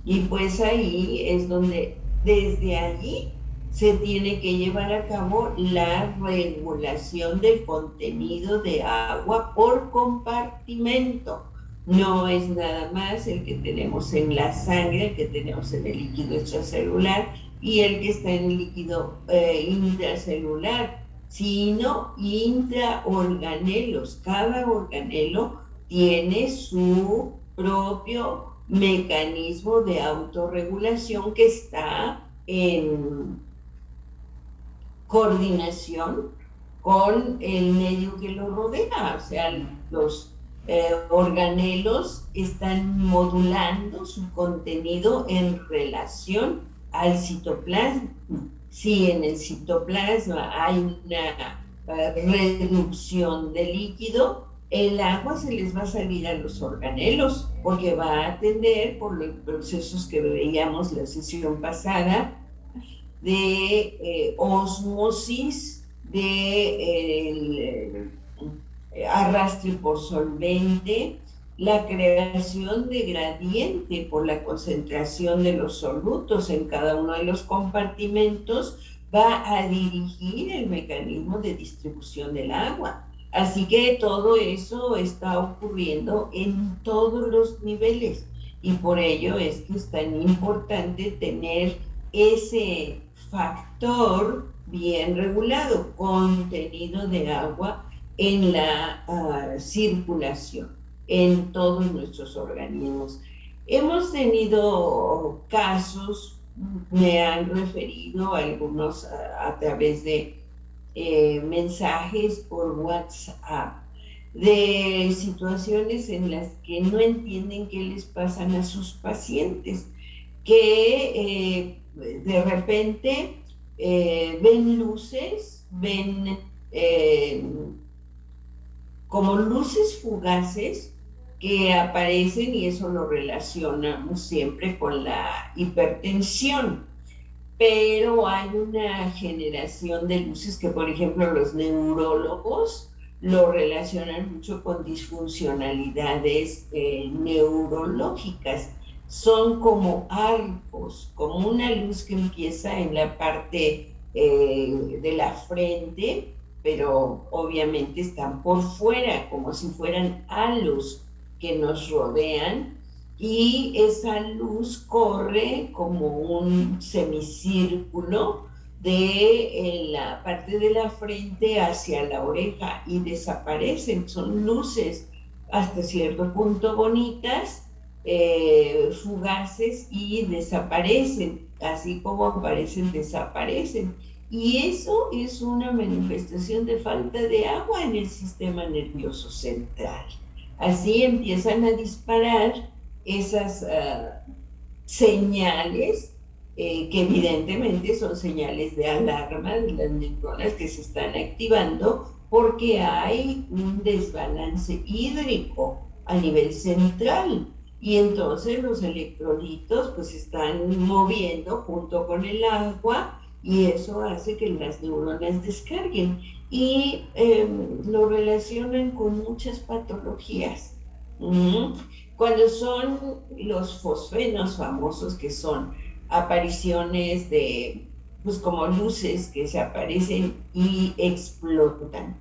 Speaker 2: Y pues ahí es donde, desde allí, se tiene que llevar a cabo la regulación del contenido de agua por compartimento. No es nada más el que tenemos en la sangre, el que tenemos en el líquido extracelular, y el que está en el líquido intracelular, sino intraorganelos. Cada organelo tiene su propio mecanismo de autorregulación que está en coordinación con el medio que lo rodea. O sea, los organelos están modulando su contenido en relación al citoplasma. Si en el citoplasma hay una reducción de líquido, el agua se les va a salir a los organelos, porque va a atender por los procesos que veíamos la sesión pasada de ósmosis, de arrastre por solvente, la creación de gradiente por la concentración de los solutos en cada uno de los compartimentos, va a dirigir el mecanismo de distribución del agua. Así que todo eso está ocurriendo en todos los niveles, y por ello es que es tan importante tener ese factor bien regulado, contenido de agua en la circulación en todos nuestros organismos. Hemos tenido casos, me han referido algunos a través de mensajes por WhatsApp, de situaciones en las que no entienden qué les pasan a sus pacientes, que de repente ven luces, ven como luces fugaces que aparecen, y eso lo relacionamos siempre con la hipertensión. Pero hay una generación de luces que, por ejemplo, los neurólogos lo relacionan mucho con disfuncionalidades neurológicas. Son como arcos, como una luz que empieza en la parte de la frente, pero obviamente están por fuera, como si fueran halos que nos rodean, y esa luz corre como un semicírculo de la parte de la frente hacia la oreja y desaparecen. Son luces hasta cierto punto bonitas, fugaces, y desaparecen, así como aparecen, desaparecen. Y eso es una manifestación de falta de agua en el sistema nervioso central. Así empiezan a disparar esas señales, que evidentemente son señales de alarma de las neuronas que se están activando, porque hay un desbalance hídrico a nivel central, y entonces los electrolitos pues se están moviendo junto con el agua, y eso hace que las neuronas descarguen, y lo relacionan con muchas patologías. Cuando son los fosfenos famosos, que son apariciones de, pues como luces que se aparecen y explotan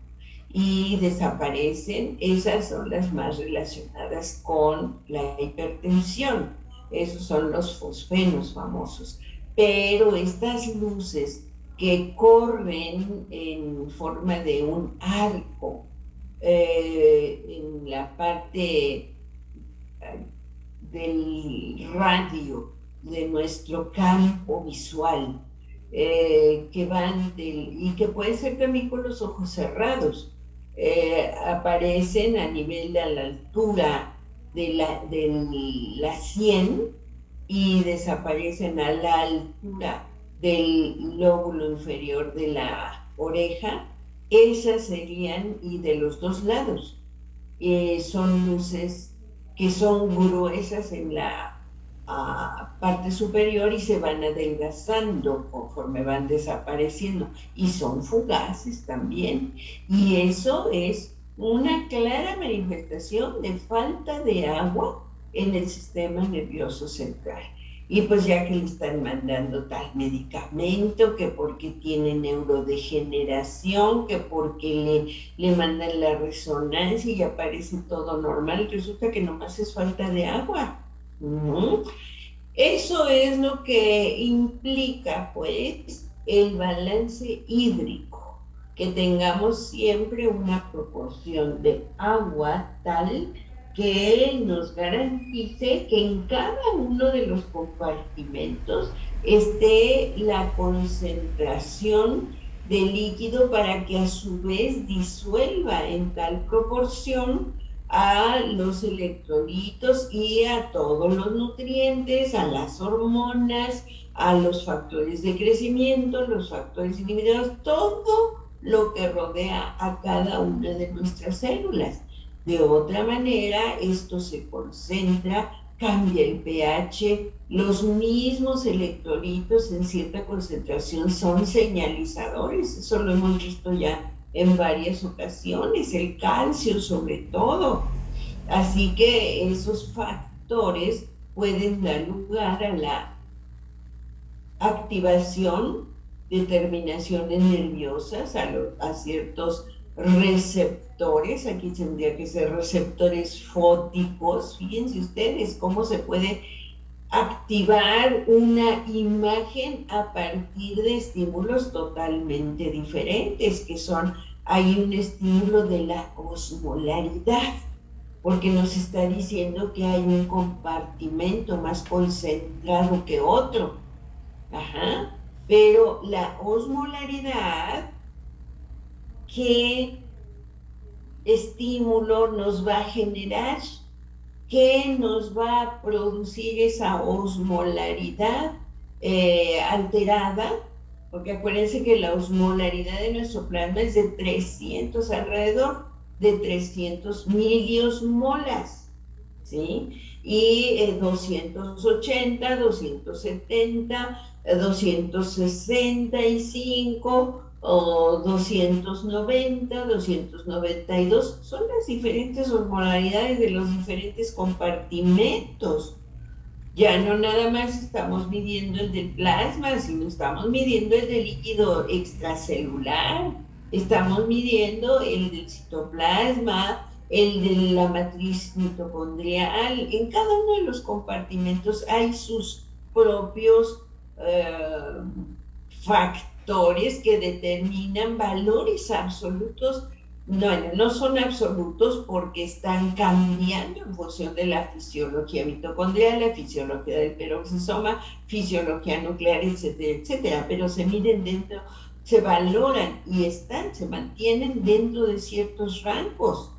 Speaker 2: y desaparecen, esas son las más relacionadas con la hipertensión. Esos son los fosfenos famosos. Pero estas luces que corren en forma de un arco en la parte del radio de nuestro campo visual, que van y que puede ser también con los ojos cerrados, aparecen a nivel de la altura de la sien, y desaparecen a la altura del lóbulo inferior de la oreja. Esas serían, y de los dos lados, son luces que son gruesas en la parte superior y se van adelgazando conforme van desapareciendo, y son fugaces también, y eso es una clara manifestación de falta de agua en el sistema nervioso central. Y pues ya que le están mandando tal medicamento, que porque tiene neurodegeneración, que porque le mandan la resonancia y aparece todo normal, resulta que nomás es falta de agua. Eso es lo que implica, pues, el balance hídrico, que tengamos siempre una proporción de agua tal que nos garantice que en cada uno de los compartimentos esté la concentración de líquido para que a su vez disuelva en tal proporción a los electrolitos y a todos los nutrientes, a las hormonas, a los factores de crecimiento, los factores inhibidores, todo lo que rodea a cada una de nuestras células. De otra manera, esto se concentra, cambia el pH, los mismos electrolitos en cierta concentración son señalizadores, eso lo hemos visto ya en varias ocasiones, el calcio sobre todo. Así que esos factores pueden dar lugar a la activación de terminaciones nerviosas, a ciertos receptores. Aquí tendría que ser receptores fóticos. Fíjense ustedes cómo se puede activar una imagen a partir de estímulos totalmente diferentes, que son, hay un estímulo de la osmolaridad, porque nos está diciendo que hay un compartimento más concentrado que otro. Ajá. Pero la osmolaridad, ¿qué estímulo nos va a generar? ¿Qué nos va a producir esa osmolaridad alterada? Porque acuérdense que la osmolaridad de nuestro plasma es de 300, alrededor de 300 miliosmolas, ¿sí? Y 280, 270, 265 o 290, 292, son las diferentes osmolaridades de los diferentes compartimentos. Ya no nada más estamos midiendo el del plasma, sino estamos midiendo el del líquido extracelular, estamos midiendo el del citoplasma, el de la matriz mitocondrial. En cada uno de los compartimentos hay sus propios factores que determinan valores absolutos. No son absolutos porque están cambiando en función de la fisiología mitocondrial, la fisiología del peroxisoma, fisiología nuclear, etcétera, etcétera, pero se miden dentro, se valoran y se mantienen dentro de ciertos rangos.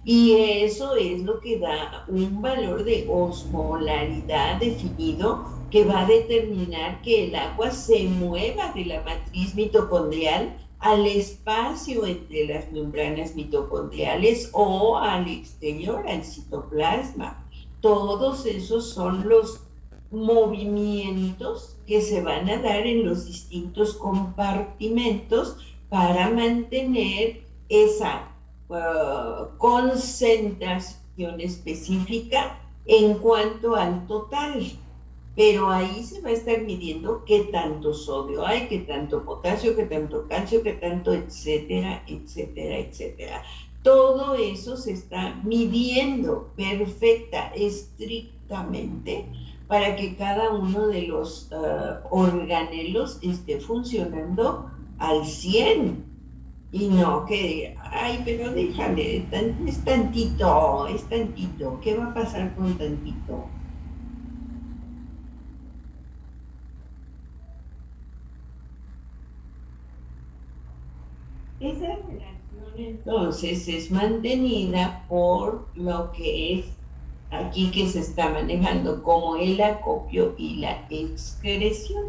Speaker 2: Y eso es lo que da un valor de osmolaridad definido, que va a determinar que el agua se mueva de la matriz mitocondrial al espacio entre las membranas mitocondriales o al exterior, al citoplasma. Todos esos son los movimientos que se van a dar en los distintos compartimentos para mantener esa concentración específica en cuanto al total. Pero ahí se va a estar midiendo qué tanto sodio hay, qué tanto potasio, qué tanto calcio, qué tanto, etcétera, etcétera, etcétera. Todo eso se está midiendo estrictamente, para que cada uno de los organelos esté funcionando al 100. Y no que, ay, pero déjale, es tantito, ¿qué va a pasar con tantito? Esa relación entonces es mantenida por lo que es aquí que se está manejando como el acopio y la excreción.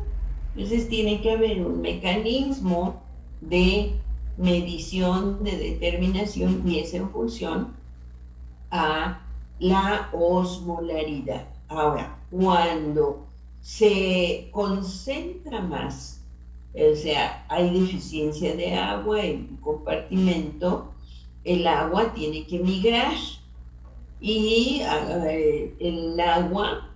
Speaker 2: Entonces tiene que haber un mecanismo de medición, de determinación, y es en función a la osmolaridad. Ahora, cuando se concentra más, o sea, hay deficiencia de agua en un compartimento, el agua tiene que migrar y el agua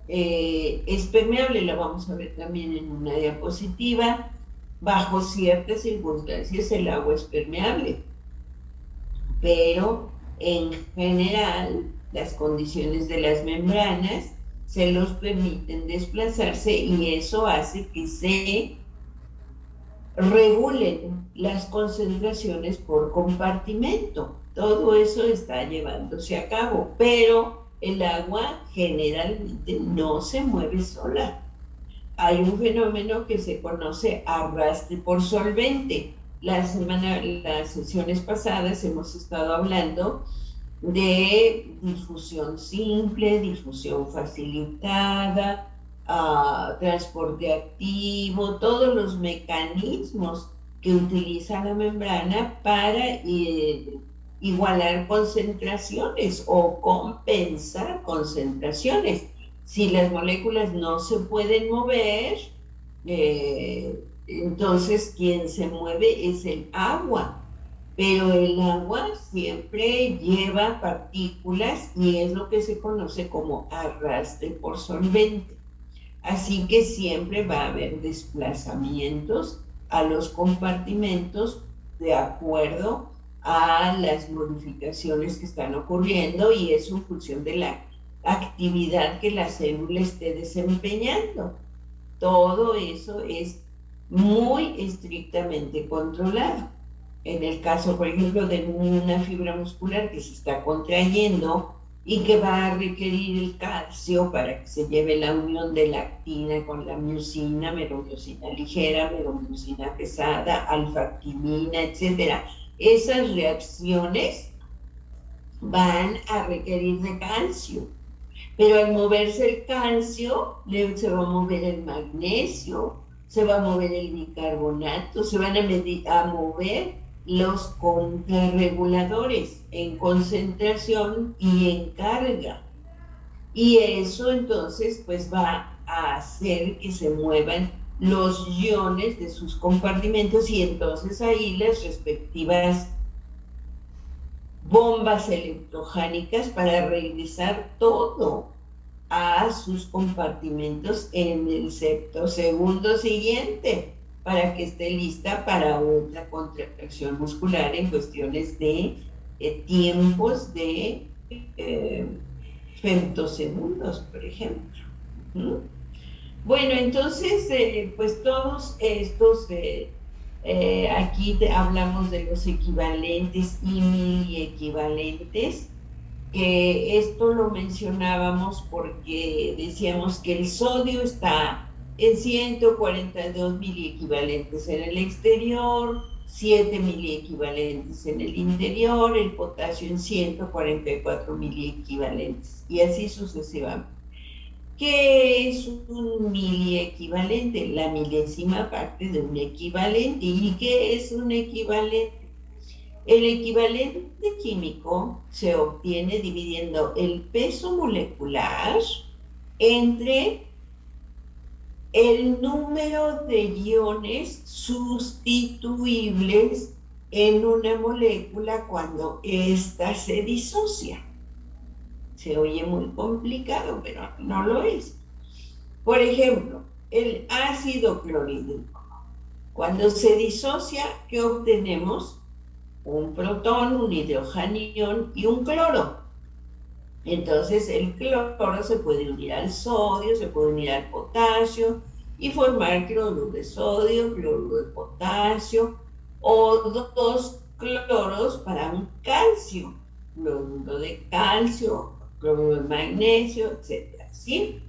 Speaker 2: es permeable, la vamos a ver también en una diapositiva. Bajo ciertas circunstancias el agua es permeable, pero en general las condiciones de las membranas se los permiten desplazarse y eso hace que se regulen las concentraciones por compartimento. Todo eso está llevándose a cabo, pero el agua generalmente no se mueve sola. Hay un fenómeno que se conoce arrastre por solvente. Las sesiones pasadas hemos estado hablando de difusión simple, difusión facilitada, transporte activo, todos los mecanismos que utiliza la membrana para igualar concentraciones o compensar concentraciones. Si las moléculas no se pueden mover, entonces quien se mueve es el agua. Pero el agua siempre lleva partículas y es lo que se conoce como arrastre por solvente. Así que siempre va a haber desplazamientos a los compartimentos de acuerdo a las modificaciones que están ocurriendo y es en función de la actividad que la célula esté desempeñando. Todo eso es muy estrictamente controlado. En el caso, por ejemplo, de una fibra muscular que se está contrayendo y que va a requerir el calcio para que se lleve la unión de la actina con la miosina, meromiosina ligera, meromiosina pesada, alfa-actinina, etc. Esas reacciones van a requerir de calcio. Pero al moverse el calcio, se va a mover el magnesio, se va a mover el bicarbonato, se van a mover los contrarreguladores en concentración y en carga. Y eso entonces pues va a hacer que se muevan los iones de sus compartimentos y entonces ahí las respectivas bombas electrojánicas para regresar todo a sus compartimentos en el segundo siguiente para que esté lista para otra contracción muscular en cuestiones de tiempos de femtosegundos, por ejemplo. Bueno, entonces, pues todos estos, aquí hablamos de los equivalentes y miliequivalentes, que esto lo mencionábamos porque decíamos que el sodio está en 142 miliequivalentes en el exterior, 7 miliequivalentes en el interior, el potasio en 144 miliequivalentes, y así sucesivamente. ¿Qué es un miliequivalente? La milésima parte de un equivalente. ¿Y qué es un equivalente? El equivalente químico se obtiene dividiendo el peso molecular entre el número de iones sustituibles en una molécula cuando ésta se disocia. Se oye muy complicado, pero no lo es. Por ejemplo, el ácido clorhídrico. Cuando se disocia, ¿qué obtenemos? Un protón, un hidrogenión y un cloro. Entonces el cloro se puede unir al sodio, se puede unir al potasio y formar cloruro de sodio, cloruro de potasio o dos cloros para un calcio, cloruro de calcio, cloruro de magnesio, etc. ¿Sí?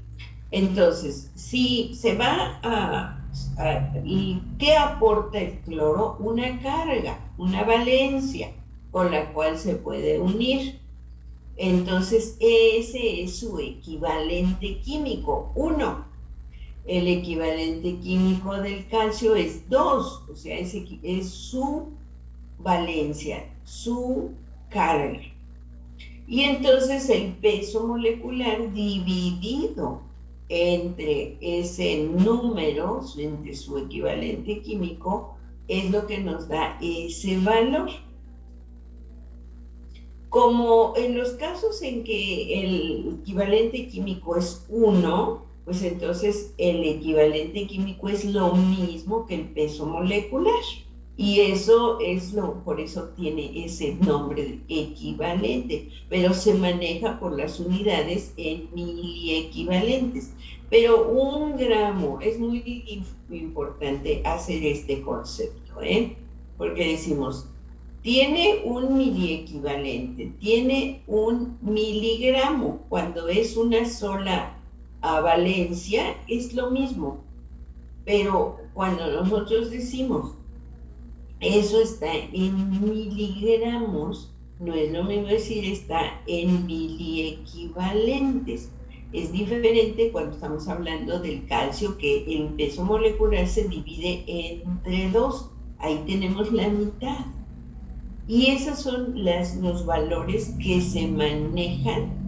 Speaker 2: Entonces, si se va ¿y qué aporta el cloro? Una carga, una valencia con la cual se puede unir. Entonces, ese es su equivalente químico, 1. El equivalente químico del calcio es 2, o sea, es su valencia, su carga. Y entonces el peso molecular dividido entre ese número, entre su equivalente químico, es lo que nos da ese valor. Como en los casos en que el equivalente químico es 1, pues entonces el equivalente químico es lo mismo que el peso molecular. Y eso por eso tiene ese nombre de equivalente, pero se maneja por las unidades en miliequivalentes. Pero 1 gramo, es muy importante hacer este concepto, porque decimos, tiene un miliequivalente, tiene 1 miligramo. Cuando es una sola valencia, es lo mismo. Pero cuando nosotros decimos, eso está en miligramos, no es lo mismo decir está en miliequivalentes. Es diferente cuando estamos hablando del calcio, que el peso molecular se divide entre 2. Ahí tenemos la mitad. Y esos son los valores que se manejan.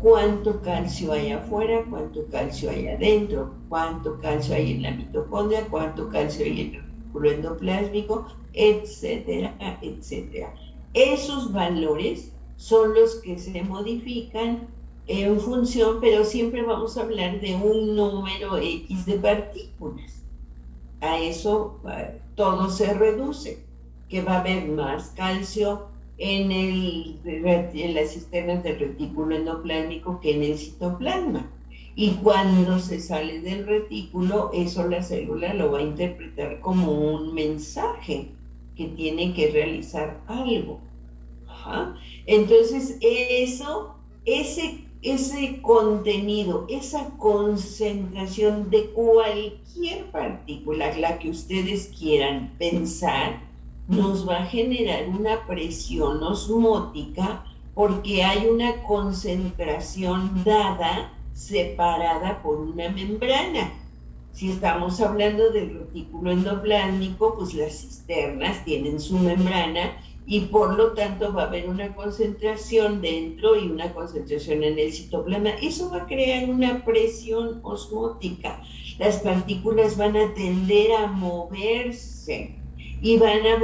Speaker 2: Cuánto calcio hay afuera, cuánto calcio hay adentro, cuánto calcio hay en la mitocondria, cuánto calcio hay en el retículo endoplásmico, etcétera, etcétera. Esos valores son los que se modifican en función, pero siempre vamos a hablar de un número X de partículas. A eso todo se reduce, que va a haber más calcio en las cisternas del retículo endoplásmico que en el citoplasma. Y cuando se sale del retículo, eso la célula lo va a interpretar como un mensaje que tiene que realizar algo. Ajá. Entonces, ese contenido, esa concentración de cualquier partícula, la que ustedes quieran pensar, nos va a generar una presión osmótica porque hay una concentración dada, separada por una membrana. Si estamos hablando del retículo endoplásmico, pues las cisternas tienen su membrana y por lo tanto va a haber una concentración dentro y una concentración en el citoplasma. Eso va a crear una presión osmótica. Las partículas van a tender a moverse y van a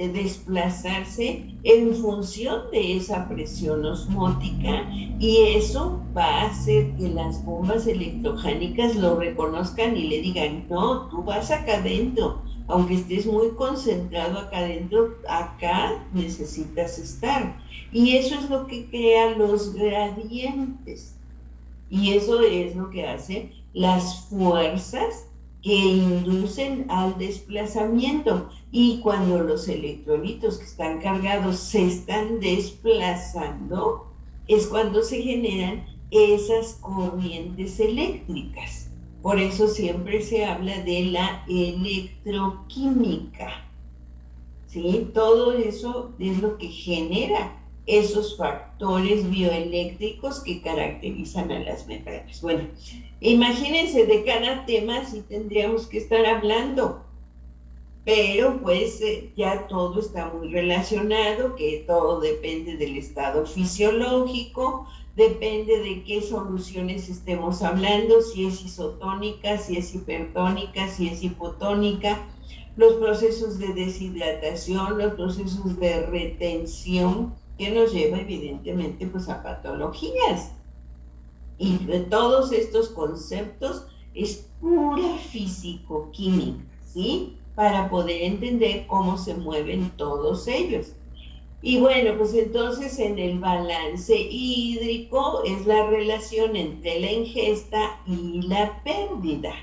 Speaker 2: desplazarse en función de esa presión osmótica, y eso va a hacer que las bombas electrogénicas lo reconozcan y le digan, no, tú vas acá adentro, aunque estés muy concentrado acá adentro, acá necesitas estar. Y eso es lo que crea los gradientes, y eso es lo que hace las fuerzas que inducen al desplazamiento. Y cuando los electrolitos que están cargados se están desplazando, es cuando se generan esas corrientes eléctricas. Por eso siempre se habla de la electroquímica, ¿sí? Todo eso es lo que genera esos factores bioeléctricos que caracterizan a las membranas. Bueno, imagínense, de cada tema sí tendríamos que estar hablando, pero pues ya todo está muy relacionado, que todo depende del estado fisiológico, depende de qué soluciones estemos hablando, si es isotónica, si es hipertónica, si es hipotónica, los procesos de deshidratación, los procesos de retención, que nos lleva evidentemente pues a patologías. Y de todos estos conceptos es pura físico-química, ¿sí? Para poder entender cómo se mueven todos ellos. Y bueno, pues entonces en el balance hídrico es la relación entre la ingesta y la pérdida.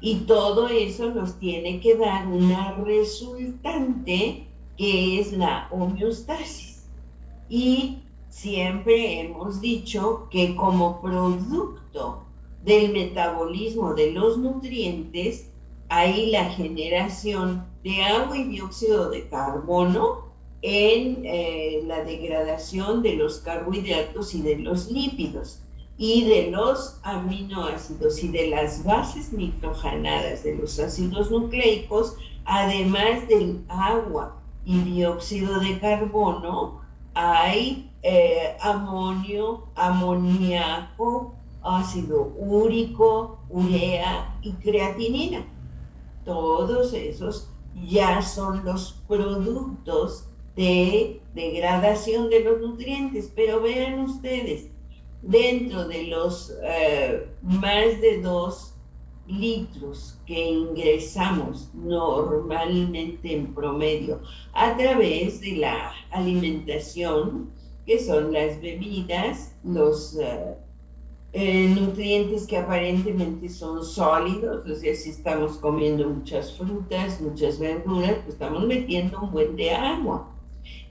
Speaker 2: Y todo eso nos tiene que dar una resultante que es la homeostasis. Y siempre hemos dicho que como producto del metabolismo de los nutrientes hay la generación de agua y dióxido de carbono en la degradación de los carbohidratos y de los lípidos y de los aminoácidos y de las bases nitrogenadas de los ácidos nucleicos, además del agua y dióxido de carbono. Hay amonio, amoníaco, ácido úrico, urea y creatinina. Todos esos ya son los productos de degradación de los nutrientes. Pero vean ustedes, dentro de los más de 2 litros que ingresamos normalmente en promedio a través de la alimentación, que son las bebidas, los nutrientes que aparentemente son sólidos, o sea, si estamos comiendo muchas frutas, muchas verduras, pues estamos metiendo un buen de agua.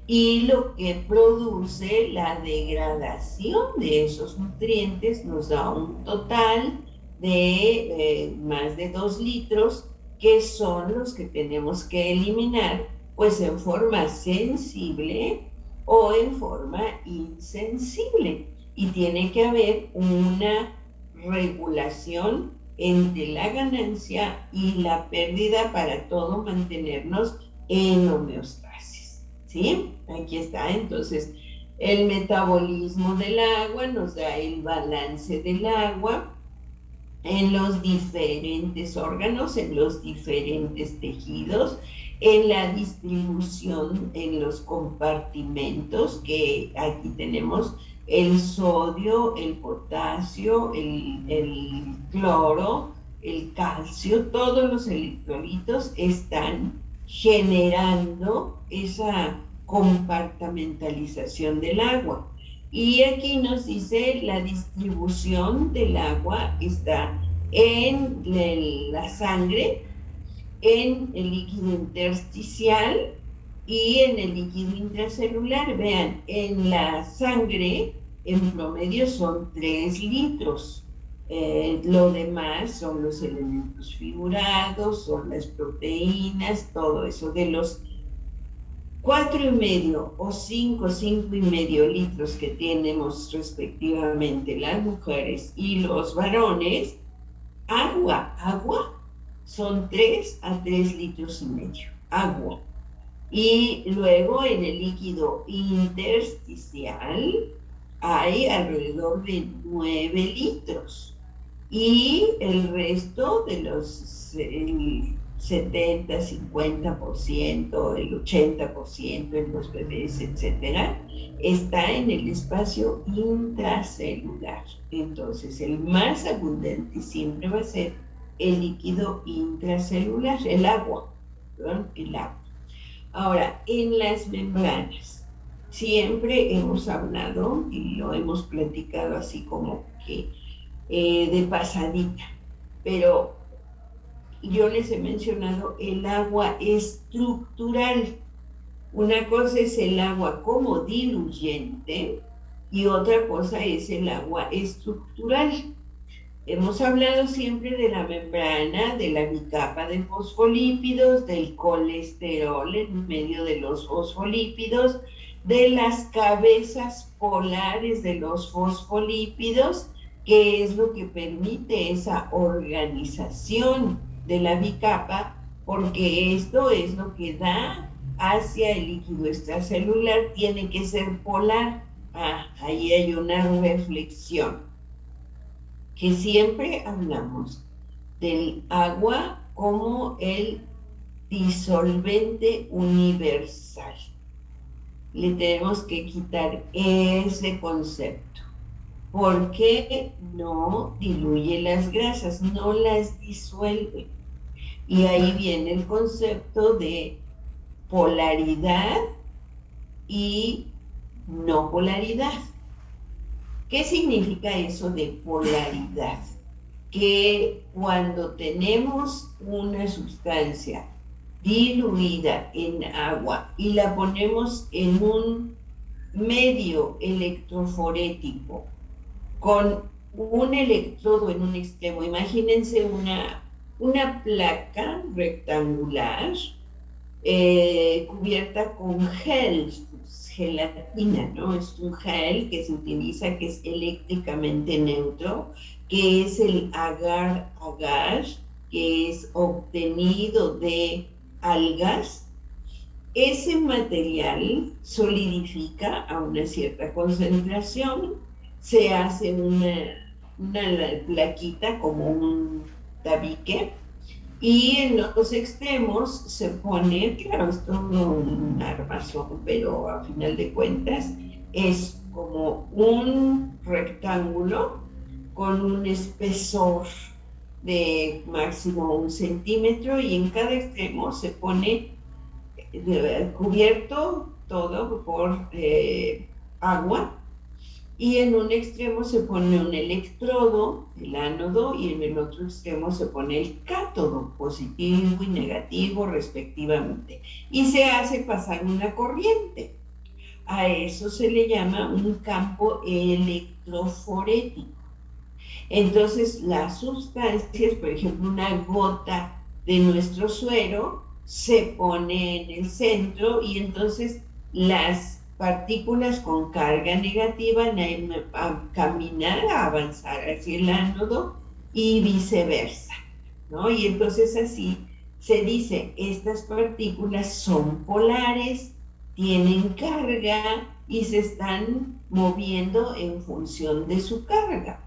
Speaker 2: Y lo que produce la degradación de esos nutrientes nos da un total de más de 2 litros, que son los que tenemos que eliminar, pues en forma sensible o en forma insensible. Y tiene que haber una regulación entre la ganancia y la pérdida para todo mantenernos en homeostasis, ¿sí? Aquí está, entonces, el metabolismo del agua nos da el balance del agua en los diferentes órganos, en los diferentes tejidos, en la distribución en los compartimentos, que aquí tenemos el sodio, el potasio, el cloro, el calcio, todos los electrolitos están generando esa compartimentalización del agua. Y aquí nos dice la distribución del agua está en la sangre, en el líquido intersticial y en el líquido intracelular. Vean, en la sangre en promedio son 3 litros. Lo demás son los elementos figurados, son las proteínas, todo eso. De los 4,5 o 5,5 litros que tenemos respectivamente las mujeres y los varones, agua son 3 a 3,5 litros, agua. Y luego en el líquido intersticial hay alrededor de 9 litros. Y el resto de los 70, 50%, el 80% en los bebés, etcétera, está en el espacio intracelular. Entonces, el más abundante siempre va a ser el líquido intracelular, el agua, ¿verdad? El agua. Ahora, en las membranas, siempre hemos hablado y lo hemos platicado así como que de pasadita, pero yo les he mencionado el agua estructural. Una cosa es el agua como diluyente y otra cosa es el agua estructural. Hemos hablado siempre de la membrana, de la bicapa de fosfolípidos, del colesterol en medio de los fosfolípidos, de las cabezas polares de los fosfolípidos, que es lo que permite esa organización de la bicapa, porque esto es lo que da hacia el líquido extracelular, tiene que ser polar. Ahí hay una reflexión, que siempre hablamos del agua como el disolvente universal. Le tenemos que quitar ese concepto, porque no diluye las grasas, no las disuelve. Y ahí viene el concepto de polaridad y no polaridad. ¿Qué significa eso de polaridad? Que cuando tenemos una sustancia diluida en agua y la ponemos en un medio electroforético con un electrodo en un extremo, imagínense una placa rectangular cubierta con gel, gelatina, ¿no? Es un gel que se utiliza, que es eléctricamente neutro, que es el agar-agar, que es obtenido de algas. Ese material solidifica a una cierta concentración, se hace una plaquita como un tabique, y en los extremos se pone, claro, esto no es un armazón, pero a final de cuentas es como un rectángulo con un espesor de máximo 1 centímetro, y en cada extremo se pone cubierto todo por agua, y en un extremo se pone un electrodo, el ánodo, y en el otro extremo se pone el cátodo, positivo y negativo respectivamente, y se hace pasar una corriente. A eso se le llama un campo electroforético. Entonces, las sustancias, por ejemplo, una gota de nuestro suero se pone en el centro, y entonces las partículas con carga negativa van a caminar, a avanzar hacia el ánodo y viceversa, ¿no? Y entonces así se dice, estas partículas son polares, tienen carga y se están moviendo en función de su carga.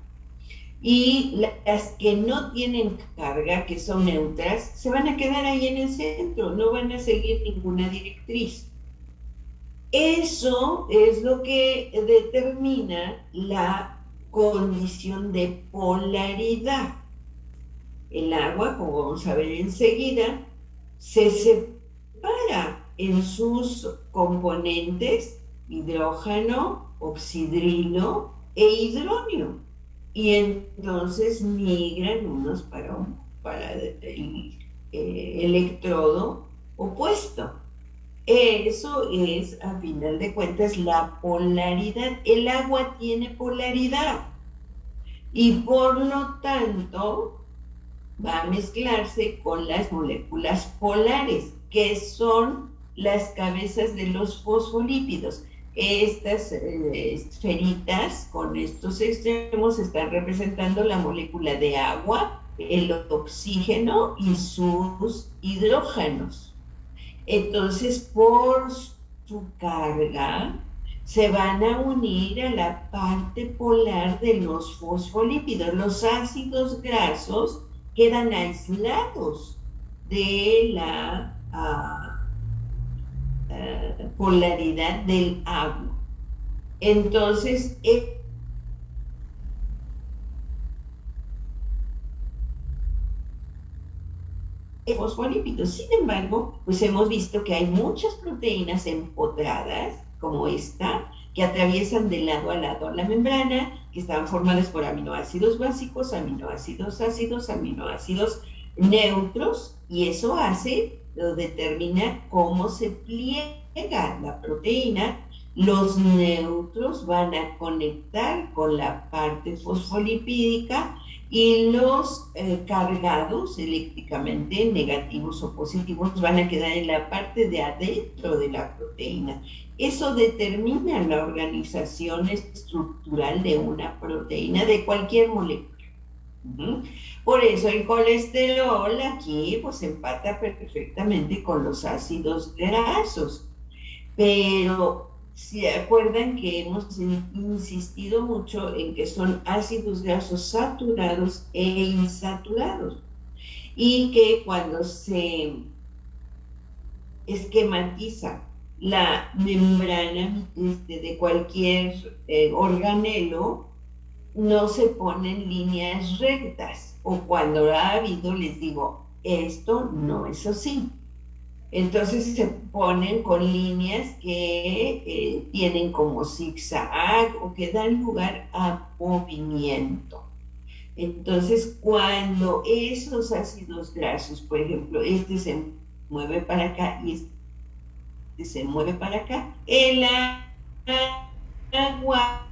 Speaker 2: Y las que no tienen carga, que son neutras, se van a quedar ahí en el centro, no van a seguir ninguna directriz. Eso es lo que determina la condición de polaridad. El agua, como vamos a ver enseguida, se separa en sus componentes: hidrógeno, oxidrilo e hidronio. Y entonces migran unos para el electrodo opuesto. Eso es, a final de cuentas, la polaridad. El agua tiene polaridad y por lo tanto va a mezclarse con las moléculas polares, que son las cabezas de los fosfolípidos. Estas esferitas con estos extremos están representando la molécula de agua, el oxígeno y sus hidrógenos. Entonces, por su carga, se van a unir a la parte polar de los fosfolípidos. Los ácidos grasos quedan aislados de la polaridad del agua. Entonces, fosfolípidos. Sin embargo, pues hemos visto que hay muchas proteínas empotradas, como esta, que atraviesan de lado a lado la membrana, que están formadas por aminoácidos básicos, aminoácidos ácidos, aminoácidos neutros, y eso determina cómo se pliega la proteína. Los neutros van a conectar con la parte fosfolipídica, y los cargados eléctricamente, negativos o positivos, van a quedar en la parte de adentro de la proteína. Eso determina la organización estructural de una proteína, de cualquier molécula. Por eso el colesterol aquí pues empata perfectamente con los ácidos grasos. Pero se acuerdan que hemos insistido mucho en que son ácidos grasos saturados e insaturados, y que cuando se esquematiza la membrana de cualquier organelo, no se ponen líneas rectas, o cuando ha habido, les digo, esto no es así. Entonces se ponen con líneas que tienen como zigzag o que dan lugar a movimiento. Entonces, cuando esos ácidos grasos, por ejemplo, este se mueve para acá y este se mueve para acá, el agua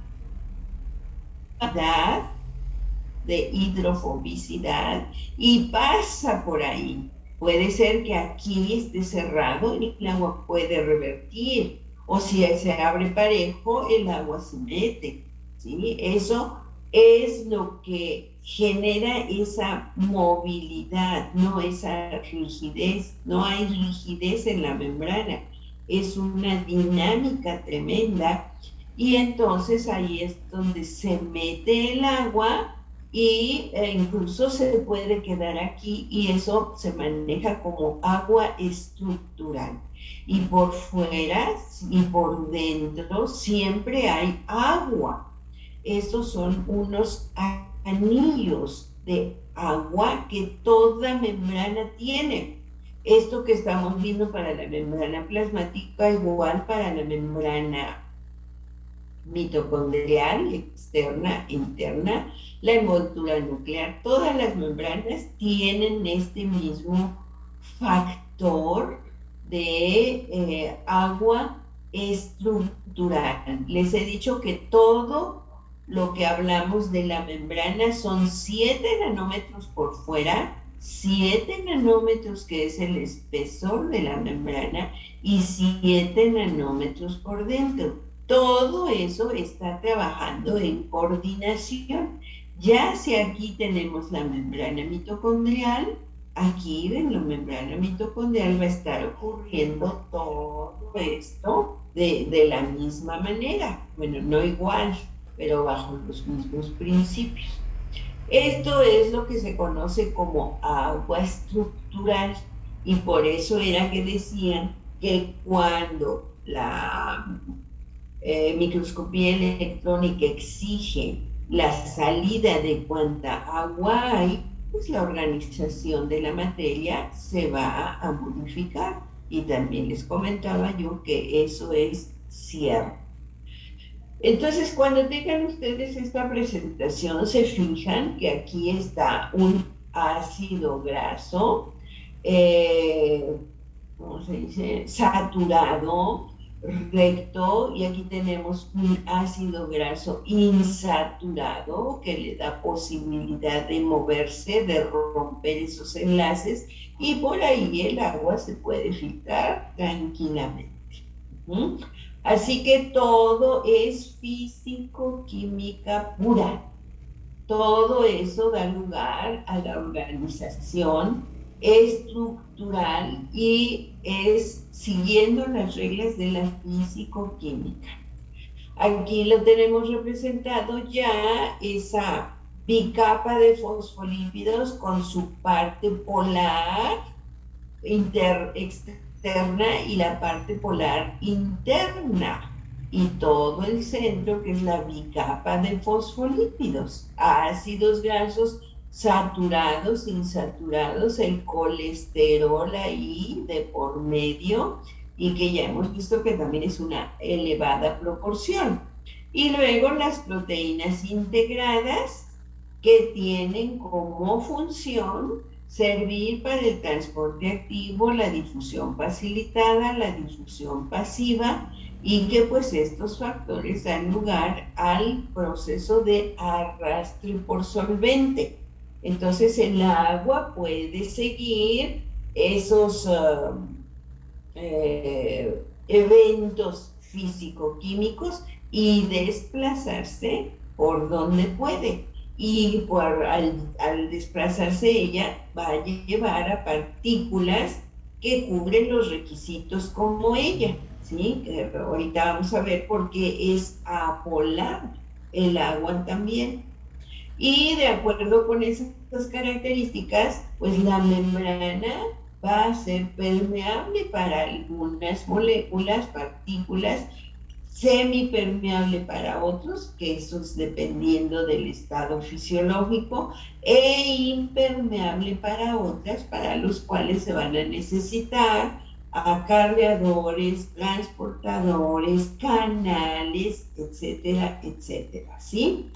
Speaker 2: de hidrofobicidad y pasa por ahí. Puede ser que aquí esté cerrado y el agua puede revertir, o si se abre parejo, el agua se mete, ¿sí? Eso es lo que genera esa movilidad, no esa rigidez. No hay rigidez en la membrana, es una dinámica tremenda, y entonces ahí es donde se mete el agua, y incluso se puede quedar aquí, y eso se maneja como agua estructural. Y por fuera y por dentro siempre hay agua. Estos son unos anillos de agua que toda membrana tiene. Esto que estamos viendo para la membrana plasmática, igual para la membrana mitocondrial, externa, interna, la envoltura nuclear, todas las membranas tienen este mismo factor de agua estructural. Les he dicho que todo lo que hablamos de la membrana son 7 nanómetros por fuera, 7 nanómetros que es el espesor de la membrana y 7 nanómetros por dentro. Todo eso está trabajando en coordinación. Ya si aquí tenemos la membrana mitocondrial, aquí en la membrana mitocondrial va a estar ocurriendo todo esto de la misma manera. Bueno, no igual, pero bajo los mismos principios. Esto es lo que se conoce como agua estructural y por eso era que decían que cuando la microscopía electrónica exige la salida de cuánta agua hay, pues la organización de la materia se va a modificar. Y también les comentaba yo que eso es cierto. Entonces, cuando tengan ustedes esta presentación, se fijan que aquí está un ácido graso, ¿cómo se dice? Saturado, recto, y aquí tenemos un ácido graso insaturado que le da posibilidad de moverse, de romper esos enlaces, y por ahí el agua se puede filtrar tranquilamente. Así que todo es físico-química pura. Todo eso da lugar a la organización estructural y es siguiendo las reglas de la físico-química. Aquí lo tenemos representado ya, esa bicapa de fosfolípidos con su parte polar externa y la parte polar interna, y todo el centro que es la bicapa de fosfolípidos, ácidos grasos saturados, insaturados, el colesterol ahí de por medio, y que ya hemos visto que también es una elevada proporción. Y luego las proteínas integradas, que tienen como función servir para el transporte activo, la difusión facilitada, la difusión pasiva, y que pues estos factores dan lugar al proceso de arrastre por solvente. Entonces el agua puede seguir esos eventos físico-químicos y desplazarse por donde puede. Y al desplazarse ella va a llevar a partículas que cubren los requisitos como ella, ¿sí? Ahorita vamos a ver por qué es apolar el agua también. Y de acuerdo con esas características, pues la membrana va a ser permeable para algunas moléculas, partículas, semipermeable para otros, que eso es dependiendo del estado fisiológico, e impermeable para otras, para los cuales se van a necesitar acarreadores, transportadores, canales, etcétera, etcétera, ¿sí?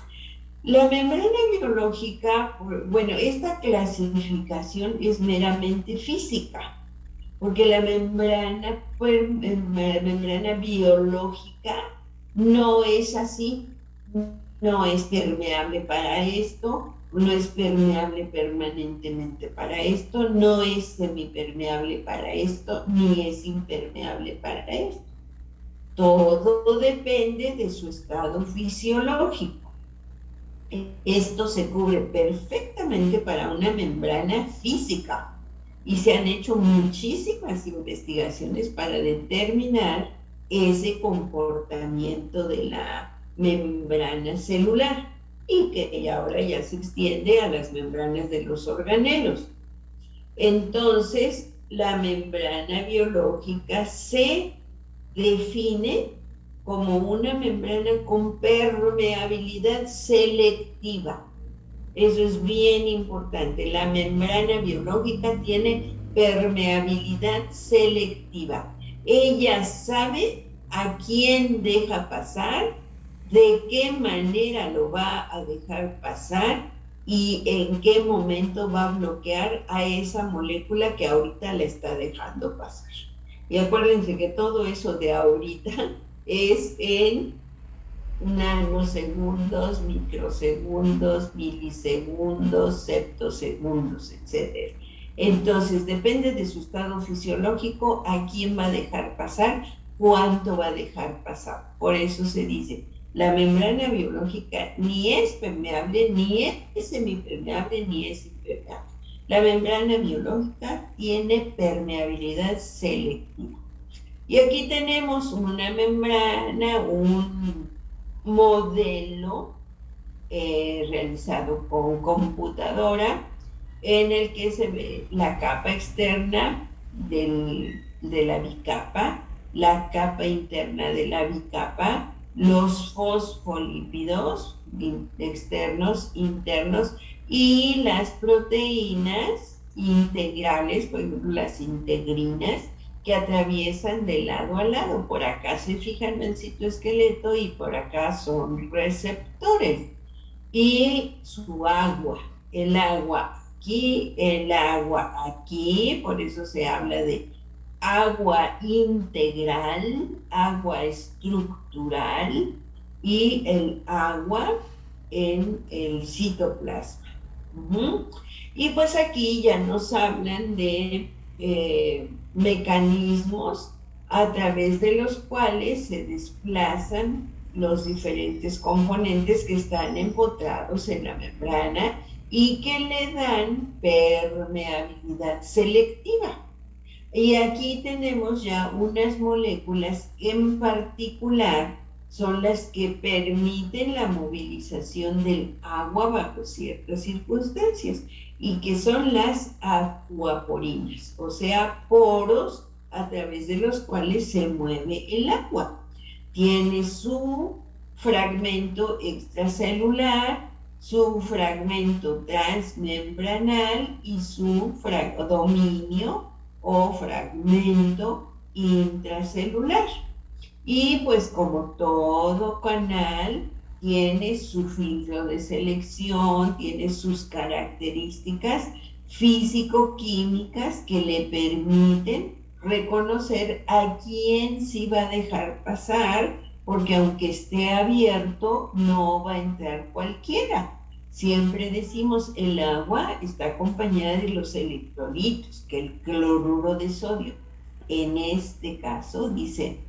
Speaker 2: La membrana biológica, bueno, esta clasificación es meramente física, porque la membrana biológica no es así, no es permeable para esto, no es permeable permanentemente para esto, no es semipermeable para esto, ni es impermeable para esto. Todo depende de su estado fisiológico. Esto se cubre perfectamente para una membrana física. Y se han hecho muchísimas investigaciones para determinar ese comportamiento de la membrana celular, y que ahora ya se extiende a las membranas de los organelos. Entonces, la membrana biológica se define como una membrana con permeabilidad selectiva. Eso es bien importante. La membrana biológica tiene permeabilidad selectiva. Ella sabe a quién deja pasar, de qué manera lo va a dejar pasar y en qué momento va a bloquear a esa molécula que ahorita le está dejando pasar. Y acuérdense que todo eso de ahorita es en nanosegundos, microsegundos, milisegundos, septosegundos, etc. Entonces, depende de su estado fisiológico a quién va a dejar pasar, cuánto va a dejar pasar. Por eso se dice, la membrana biológica ni es permeable, ni es semipermeable, ni es impermeable. La membrana biológica tiene permeabilidad selectiva. Y aquí tenemos una membrana, un modelo realizado con computadora en el que se ve la capa externa de la bicapa, la capa interna de la bicapa, los fosfolípidos externos, internos y las proteínas integrales, por ejemplo las integrinas, que atraviesan de lado a lado. Por acá se fijan en el citoesqueleto y por acá son receptores. Y su agua, el agua aquí, el agua aquí, por eso se habla de agua integral, agua estructural y el agua en el citoplasma. Y pues aquí ya nos hablan de mecanismos a través de los cuales se desplazan los diferentes componentes que están empotrados en la membrana y que le dan permeabilidad selectiva. Y aquí tenemos ya unas moléculas en particular son las que permiten la movilización del agua bajo ciertas circunstancias y que son las acuaporinas, o sea, poros a través de los cuales se mueve el agua. Tiene su fragmento extracelular, su fragmento transmembranal y su dominio o fragmento intracelular. Y pues como todo canal tiene su filtro de selección, tiene sus características físico-químicas que le permiten reconocer a quién sí va a dejar pasar, porque aunque esté abierto, no va a entrar cualquiera. Siempre decimos el agua está acompañada de los electrolitos, que el cloruro de sodio. En este caso dice,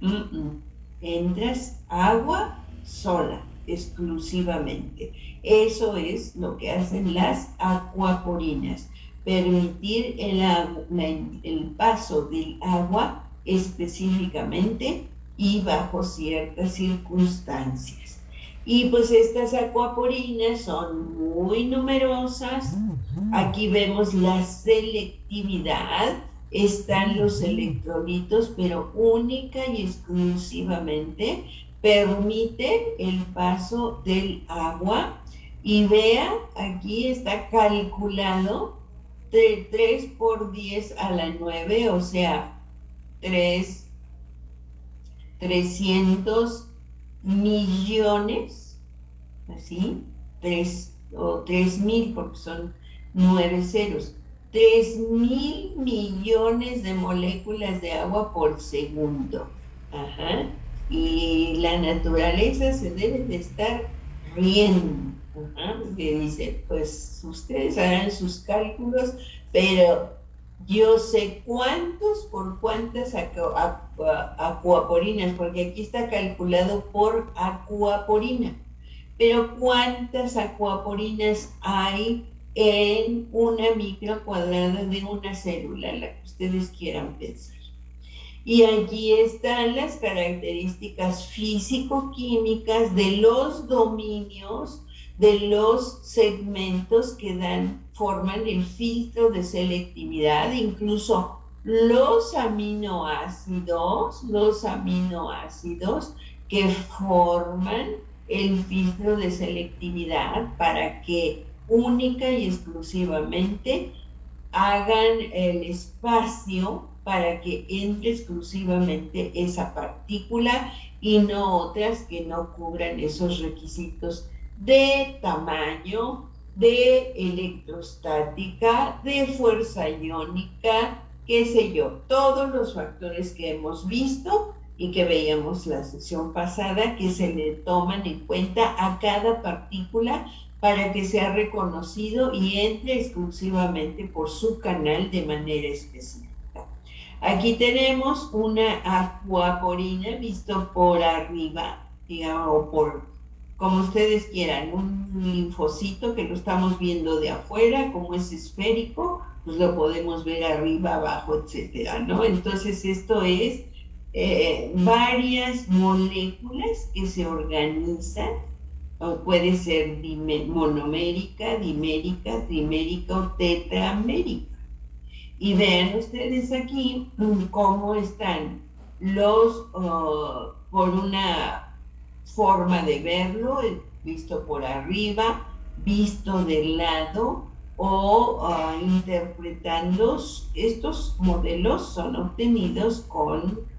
Speaker 2: entras agua sola, exclusivamente. Eso es lo que hacen las acuaporinas, permitir el paso del agua específicamente y bajo ciertas circunstancias. Y pues estas acuaporinas son muy numerosas. Aquí vemos la selectividad. Están los electrolitos, pero única y exclusivamente permite el paso del agua. Y vea, aquí está calculado de 3 por 10 a la 9, o sea, 300 millones, así, 3.000 porque son 9 ceros. 3.000 millones de moléculas de agua por segundo. Ajá. Y la naturaleza se debe de estar riendo. Ajá. Porque dice, pues ustedes harán sus cálculos, pero yo sé cuántos por cuántas acuaporinas, porque aquí está calculado por acuaporina. Pero ¿cuántas acuaporinas hay en una micro cuadrada de una célula, la que ustedes quieran pensar? Y allí están las características físico-químicas de los dominios, de los segmentos que forman el filtro de selectividad, incluso los aminoácidos que forman el filtro de selectividad para que única y exclusivamente hagan el espacio para que entre exclusivamente esa partícula y no otras que no cubran esos requisitos de tamaño, de electrostática, de fuerza iónica, qué sé yo, todos los factores que hemos visto y que veíamos la sesión pasada, que se le toman en cuenta a cada partícula para que sea reconocido y entre exclusivamente por su canal de manera específica. Aquí tenemos una acuaporina visto por arriba, digamos, o por, como ustedes quieran, un linfocito que lo estamos viendo de afuera, como es esférico, pues lo podemos ver arriba, abajo, etcétera, ¿no? Entonces esto es varias moléculas que se organizan, o puede ser monomérica, dimérica, trimérica o tetramérica. Y vean ustedes aquí cómo están los, por una forma de verlo, visto por arriba, visto de lado, o interpretando. Estos modelos son obtenidos con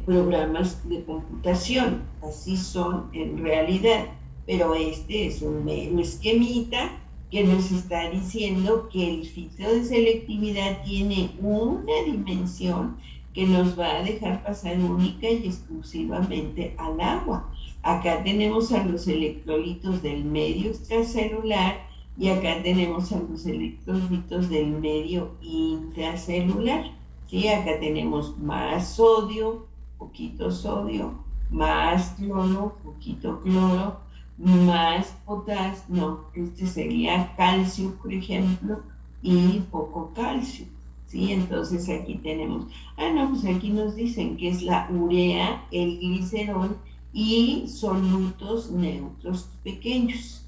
Speaker 2: programas de computación, así son en realidad, pero este es un mero esquemita que nos está diciendo que el filtro de selectividad tiene una dimensión que nos va a dejar pasar única y exclusivamente al agua. Acá tenemos a los electrolitos del medio extracelular y acá tenemos a los electrolitos del medio intracelular. ¿Sí? Acá tenemos más sodio, poquito sodio, más cloro, poquito cloro, más potasio, no, este sería calcio, por ejemplo, y poco calcio, ¿sí? Entonces aquí tenemos, pues aquí nos dicen que es la urea, el glicerol y solutos neutros pequeños,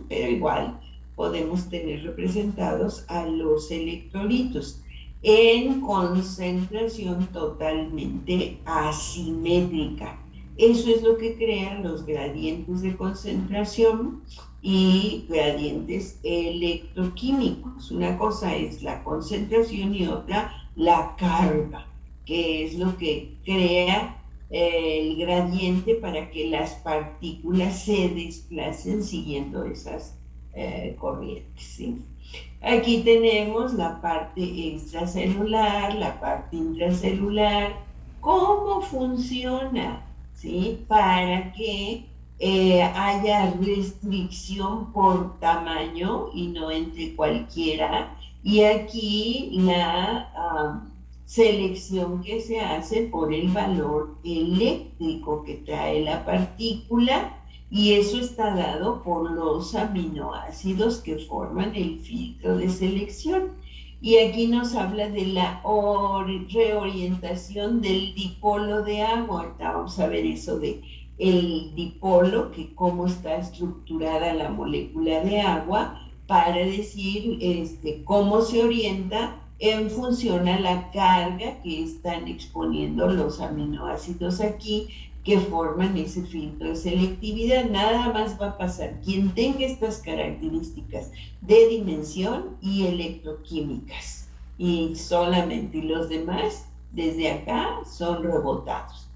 Speaker 2: pero igual podemos tener representados a los electrolitos en concentración totalmente asimétrica. Eso es lo que crean los gradientes de concentración y gradientes electroquímicos. Una cosa es la concentración y otra la carga, que es lo que crea el gradiente para que las partículas se desplacen siguiendo esas corrientes, ¿sí? Aquí tenemos la parte extracelular, la parte intracelular, cómo funciona, ¿sí? Para que haya restricción por tamaño y no entre cualquiera. Y aquí la selección que se hace por el valor eléctrico que trae la partícula, y eso está dado por los aminoácidos que forman el filtro de selección. Y aquí nos habla de la reorientación del dipolo de agua. Ahorita vamos a ver eso de el dipolo, que cómo está estructurada la molécula de agua, para decir cómo se orienta en función a la carga que están exponiendo los aminoácidos aquí, que forman ese filtro de selectividad. Nada más va a pasar quien tenga estas características de dimensión y electroquímicas, y solamente los demás desde acá son rebotados.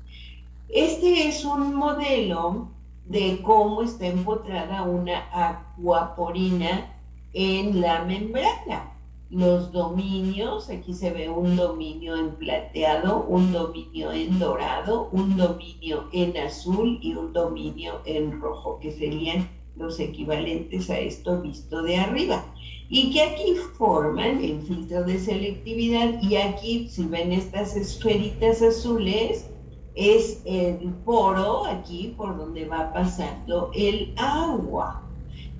Speaker 2: Este es un modelo de cómo está empotrada una acuaporina en la membrana. Los dominios, aquí se ve un dominio en plateado, un dominio en dorado, un dominio en azul y un dominio en rojo, que serían los equivalentes a esto visto de arriba. Y que aquí forman el filtro de selectividad, y aquí, si ven estas esferitas azules, es el poro aquí por donde va pasando el agua.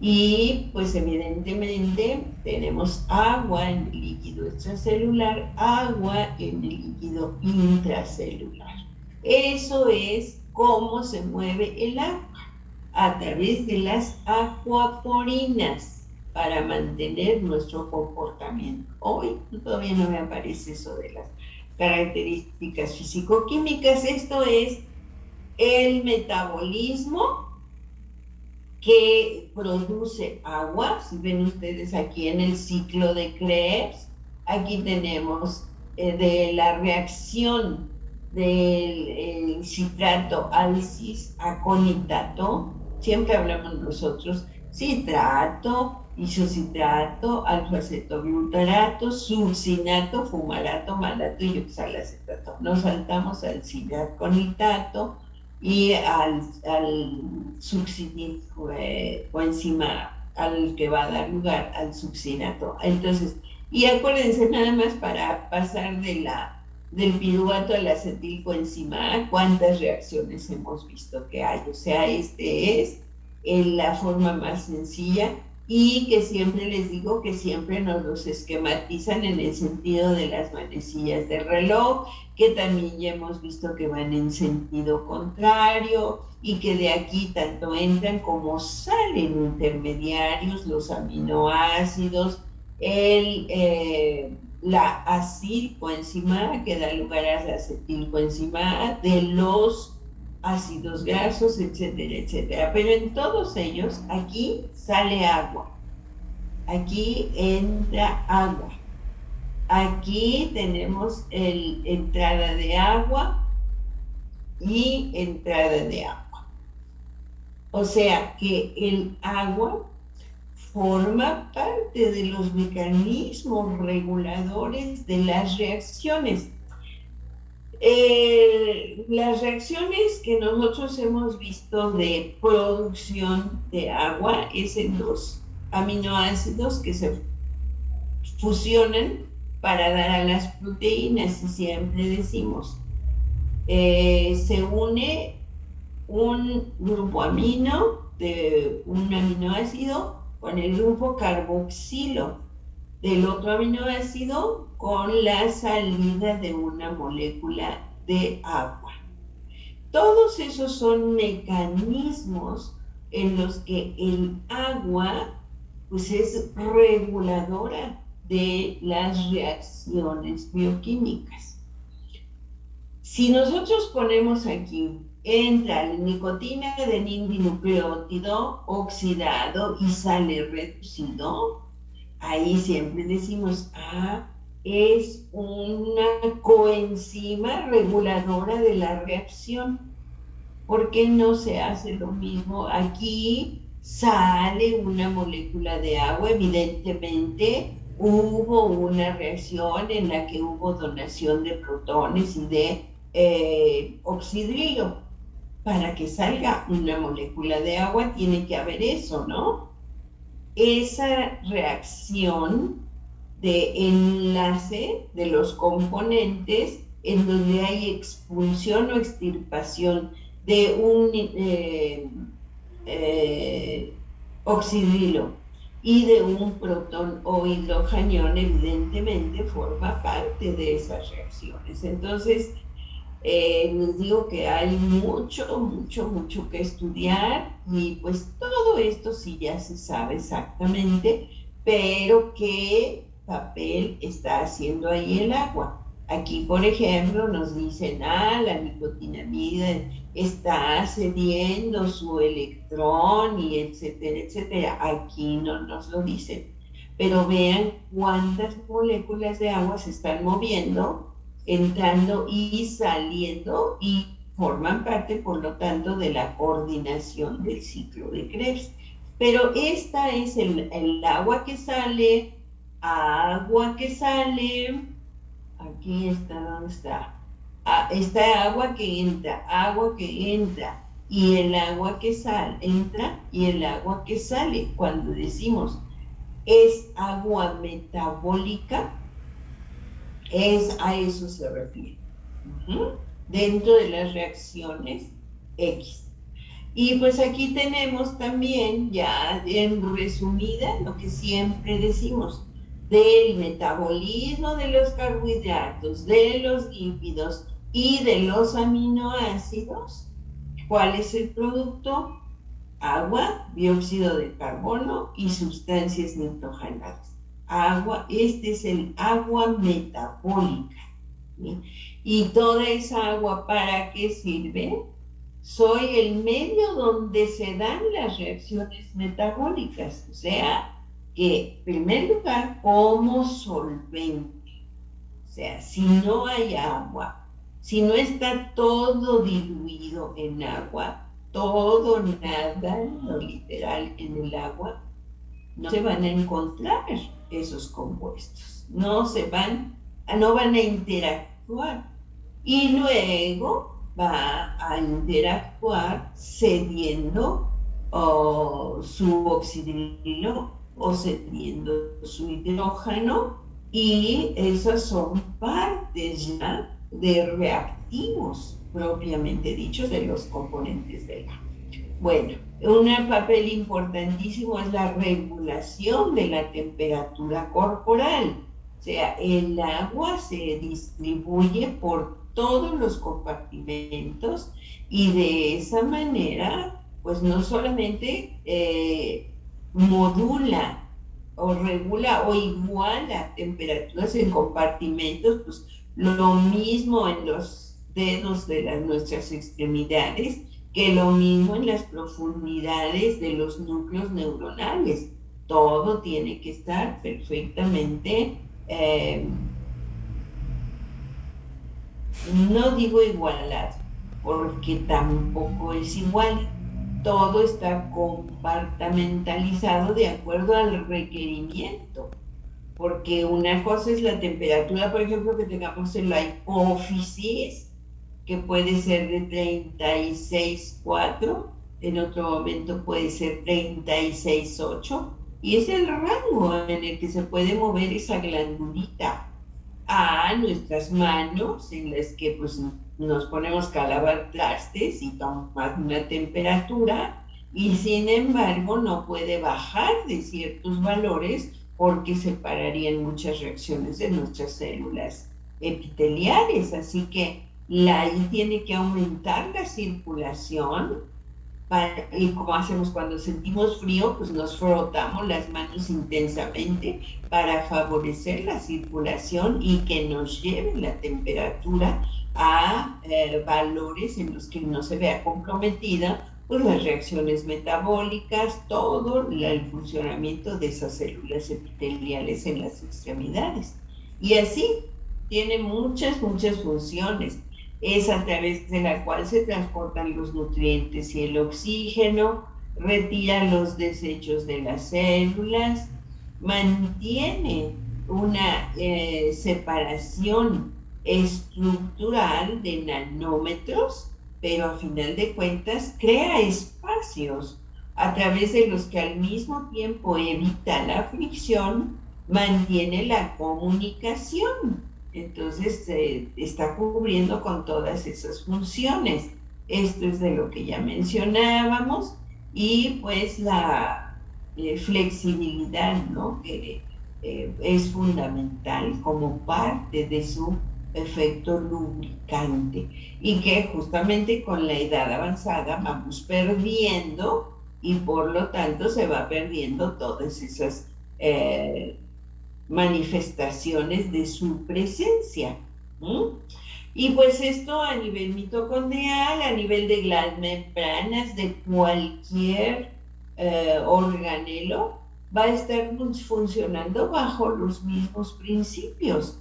Speaker 2: Y pues evidentemente tenemos agua en el líquido extracelular, agua en el líquido intracelular. Eso es cómo se mueve el agua, a través de las acuaporinas, para mantener nuestro comportamiento. Hoy todavía no me aparece eso de las características físico-químicas. Esto es el metabolismo que produce agua. Si ven ustedes aquí en el ciclo de Krebs, aquí tenemos de la reacción del citrato alcis a conitato, siempre hablamos nosotros citrato, isocitrato, alfa-acetoglutarato, succinato, fumarato, malato y oxalacetato. Nos saltamos al citraconitato y al succinato coenzima al que va a dar lugar al succinato. Entonces, y acuérdense nada más para pasar del piruvato al acetilcoenzima, cuántas reacciones hemos visto que hay. O sea, este es la forma más sencilla y que siempre les digo que siempre nos los esquematizan en el sentido de las manecillas de reloj, que también ya hemos visto que van en sentido contrario y que de aquí tanto entran como salen intermediarios, los aminoácidos, la acilcoenzima que da lugar a la acetilcoenzima de los ácidos grasos, etcétera, etcétera. Pero en todos ellos, aquí sale agua, aquí entra agua, aquí tenemos entrada de agua y entrada de agua. O sea que el agua forma parte de los mecanismos reguladores de las reacciones. Las reacciones que nosotros hemos visto de producción de agua es en los aminoácidos que se fusionan para dar a las proteínas, y siempre decimos, se une un grupo amino de un aminoácido con el grupo carboxilo del otro aminoácido con la salida de una molécula de agua. Todos esos son mecanismos en los que el agua pues es reguladora de las reacciones bioquímicas. Si nosotros ponemos aquí, entra la nicotina de dinucleótido oxidado y sale reducido, ahí siempre decimos, es una coenzima reguladora de la reacción. ¿Por qué no se hace lo mismo? Aquí sale una molécula de agua, evidentemente hubo una reacción en la que hubo donación de protones y de oxidrilo. Para que salga una molécula de agua tiene que haber eso, ¿no? Esa reacción de enlace de los componentes en donde hay expulsión o extirpación de un oxidrilo y de un protón o hidrogenión, evidentemente forma parte de esas reacciones. Entonces, les digo que hay mucho que estudiar y pues todo esto sí ya se sabe exactamente, pero ¿qué papel está haciendo ahí el agua? Aquí, por ejemplo, nos dicen, la nicotinamida está cediendo su electrón y etcétera, etcétera. Aquí no nos lo dicen, pero vean cuántas moléculas de agua se están moviendo, entrando y saliendo y forman parte, por lo tanto, de la coordinación del ciclo de Krebs. Pero esta es el agua que sale, aquí está, ¿dónde está? Esta agua que entra, y el agua que entra y el agua que sale. Cuando decimos es agua metabólica, a eso se refiere, dentro de las reacciones X. Y pues aquí tenemos también, ya en resumida, lo que siempre decimos, del metabolismo de los carbohidratos, de los lípidos y de los aminoácidos. ¿Cuál es el producto? Agua, dióxido de carbono y sustancias nitrogenadas. Agua, este es el agua metabólica. ¿Sí? Y toda esa agua, ¿para qué sirve? soy el medio donde se dan las reacciones metabólicas, o sea, que en primer lugar como solvente, o sea, si no hay agua, si no está todo diluido en agua, todo nada, lo literal en el agua, no se van a encontrar esos compuestos, no van a interactuar. Y luego va a interactuar cediendo su oxidrilo o cediendo su hidrógeno, y esas son partes ya de reactivos propiamente dichos de los componentes del agua. Bueno, un papel importantísimo es la regulación de la temperatura corporal. O sea, el agua se distribuye por todos los compartimentos y de esa manera, pues no solamente modula o regula o iguala temperaturas en compartimentos, pues lo mismo en los dedos de nuestras extremidades, que lo mismo en las profundidades de los núcleos neuronales. Todo tiene que estar perfectamente, no digo igualado, porque tampoco es igual. Todo está compartimentalizado de acuerdo al requerimiento, porque una cosa es la temperatura, por ejemplo, que tengamos en la hipófisis, que puede ser de 36,4, en otro momento puede ser 36,8, y es el rango en el que se puede mover esa glandulita a nuestras manos, en las que pues nos ponemos a lavar trastes y tomar una temperatura, y sin embargo no puede bajar de ciertos valores porque se pararían muchas reacciones de nuestras células epiteliales. Así que ahí tiene que aumentar la circulación, y como hacemos cuando sentimos frío, pues nos frotamos las manos intensamente para favorecer la circulación y que nos lleve la temperatura a valores en los que no se vea comprometida pues las reacciones metabólicas, todo el funcionamiento de esas células epiteliales en las extremidades. Y así tiene muchas funciones. Es a través de la cual se transportan los nutrientes y el oxígeno, retira los desechos de las células, mantiene una separación estructural de nanómetros, pero a final de cuentas crea espacios a través de los que al mismo tiempo evita la fricción, mantiene la comunicación. Entonces está cubriendo con todas esas funciones. Esto es de lo que ya mencionábamos, y pues la flexibilidad, ¿no? Que es fundamental como parte de su efecto lubricante, y que justamente con la edad avanzada vamos perdiendo, y por lo tanto se va perdiendo todas esas manifestaciones de su presencia. Y pues esto a nivel mitocondrial, a nivel de las membranas de cualquier organelo, va a estar funcionando bajo los mismos principios.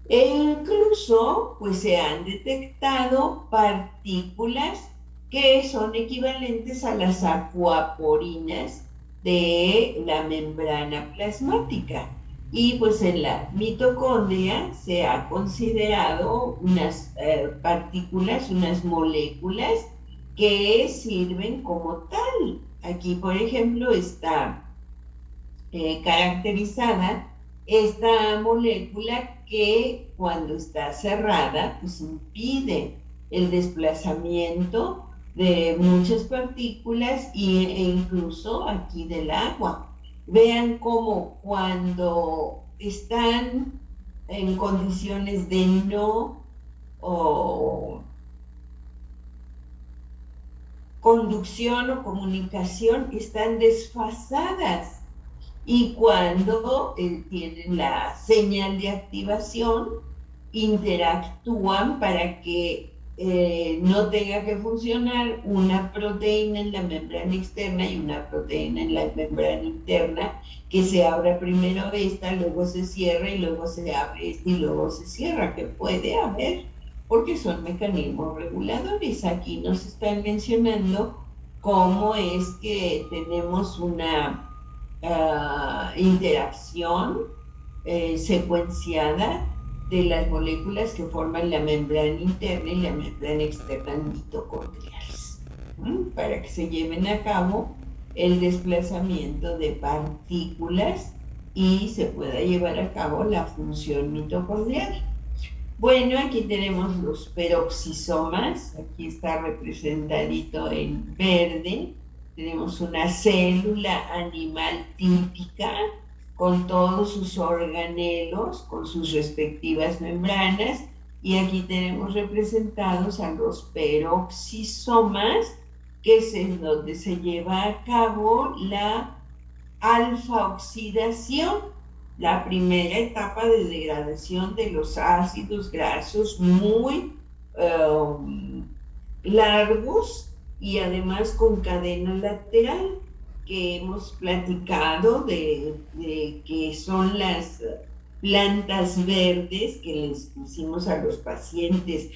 Speaker 2: E incluso pues se han detectado partículas que son equivalentes a las acuaporinas de la membrana plasmática. Y pues en la mitocondria se ha considerado unas partículas, unas moléculas que sirven como tal. Aquí, por ejemplo, está caracterizada esta molécula que cuando está cerrada, pues impide el desplazamiento de muchas partículas e incluso aquí del agua. Vean cómo cuando están en condiciones de no conducción o comunicación están desfasadas, y cuando tienen la señal de activación interactúan para que no tenga que funcionar una proteína en la membrana externa y una proteína en la membrana interna, que se abra primero esta, luego se cierra y luego se abre esta y luego se cierra, que puede haber, porque son mecanismos reguladores. Aquí nos están mencionando cómo es que tenemos una interacción secuenciada de las moléculas que forman la membrana interna y la membrana externa mitocondriales, para que se lleven a cabo el desplazamiento de partículas y se pueda llevar a cabo la función mitocondrial. Bueno, aquí tenemos los peroxisomas, aquí está representadito en verde. Tenemos una célula animal típica con todos sus organelos, con sus respectivas membranas, y aquí tenemos representados a los peroxisomas, que es donde se lleva a cabo la alfa-oxidación, la primera etapa de degradación de los ácidos grasos muy largos y además con cadena lateral, que hemos platicado de que son las plantas verdes que les decimos a los pacientes: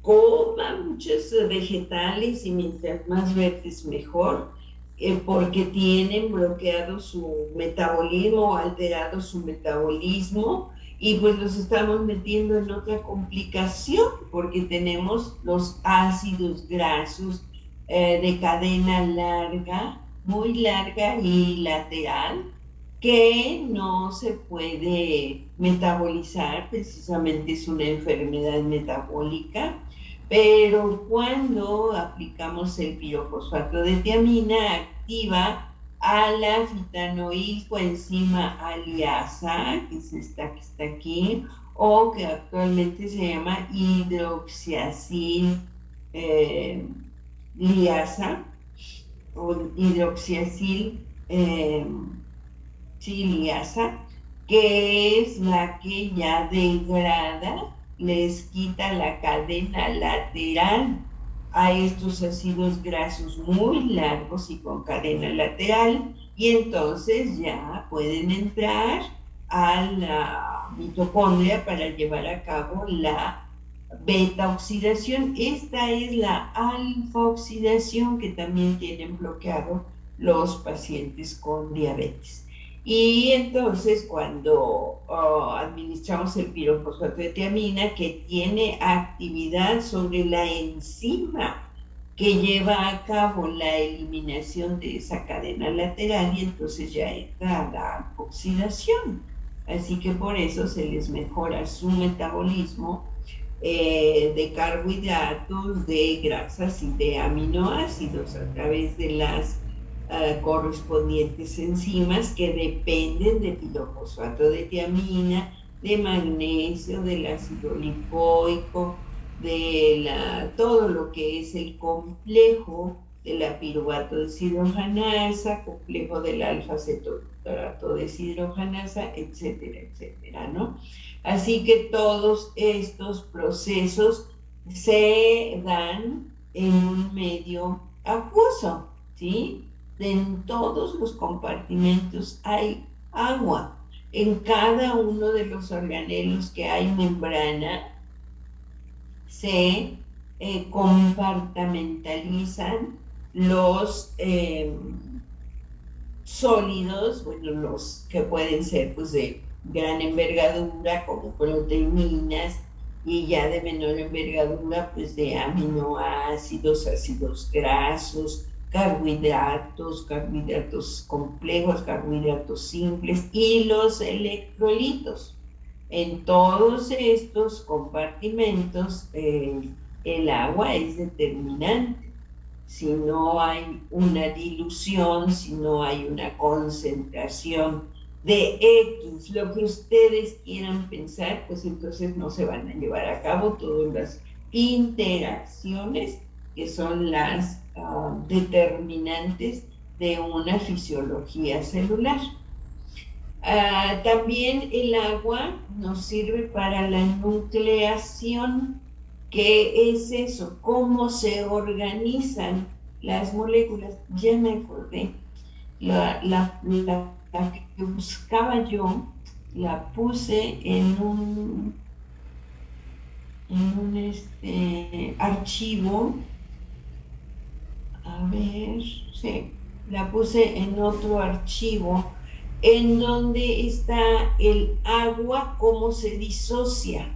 Speaker 2: coman muchos vegetales y mientras más verdes mejor, porque tienen bloqueado su metabolismo, alterado su metabolismo, y pues los estamos metiendo en otra complicación, porque tenemos los ácidos grasos de cadena larga, muy larga y lateral, que no se puede metabolizar, precisamente es una enfermedad metabólica. Pero cuando aplicamos el pirofosfato de tiamina, activa a la fitanoil-coenzima aliasa, que es esta que está aquí, o que actualmente se llama hidroxiacil liasa, o hidroxiacil liasa, que es la que ya degrada, les quita la cadena lateral a estos ácidos grasos muy largos y con cadena lateral, y entonces ya pueden entrar a la mitocondria para llevar a cabo la beta-oxidación. Esta es la alfa-oxidación que también tienen bloqueado los pacientes con diabetes. Y entonces cuando administramos el pirofosfato de tiamina, que tiene actividad sobre la enzima que lleva a cabo la eliminación de esa cadena lateral, y entonces ya entra la oxidación. Así que por eso se les mejora su metabolismo de carbohidratos, de grasas y de aminoácidos a través de las correspondientes enzimas que dependen de pirofosfato de tiamina, de magnesio, del ácido lipoico, de todo lo que es el complejo de la piruvato deshidrogenasa, complejo del alfa-cetoato deshidrogenasa, etcétera, etcétera, ¿no? Así que todos estos procesos se dan en un medio acuoso, ¿sí? En todos los compartimentos hay agua. En cada uno de los organelos que hay membrana se compartimentalizan los sólidos, bueno, los que pueden ser pues de gran envergadura, como proteínas, y ya de menor envergadura pues de aminoácidos, ácidos grasos, carbohidratos, carbohidratos complejos, carbohidratos simples y los electrolitos. En todos estos compartimentos el agua es determinante. Si no hay una dilución, si no hay una concentración de X, lo que ustedes quieran pensar, pues entonces no se van a llevar a cabo todas las interacciones que son las determinantes de una fisiología celular. También el agua nos sirve para la nucleación. ¿Qué es eso? ¿Cómo se organizan las moléculas? Ya me acordé. La que buscaba yo, la puse en un archivo. A ver, sí, la puse en otro archivo en donde está el agua, cómo se disocia.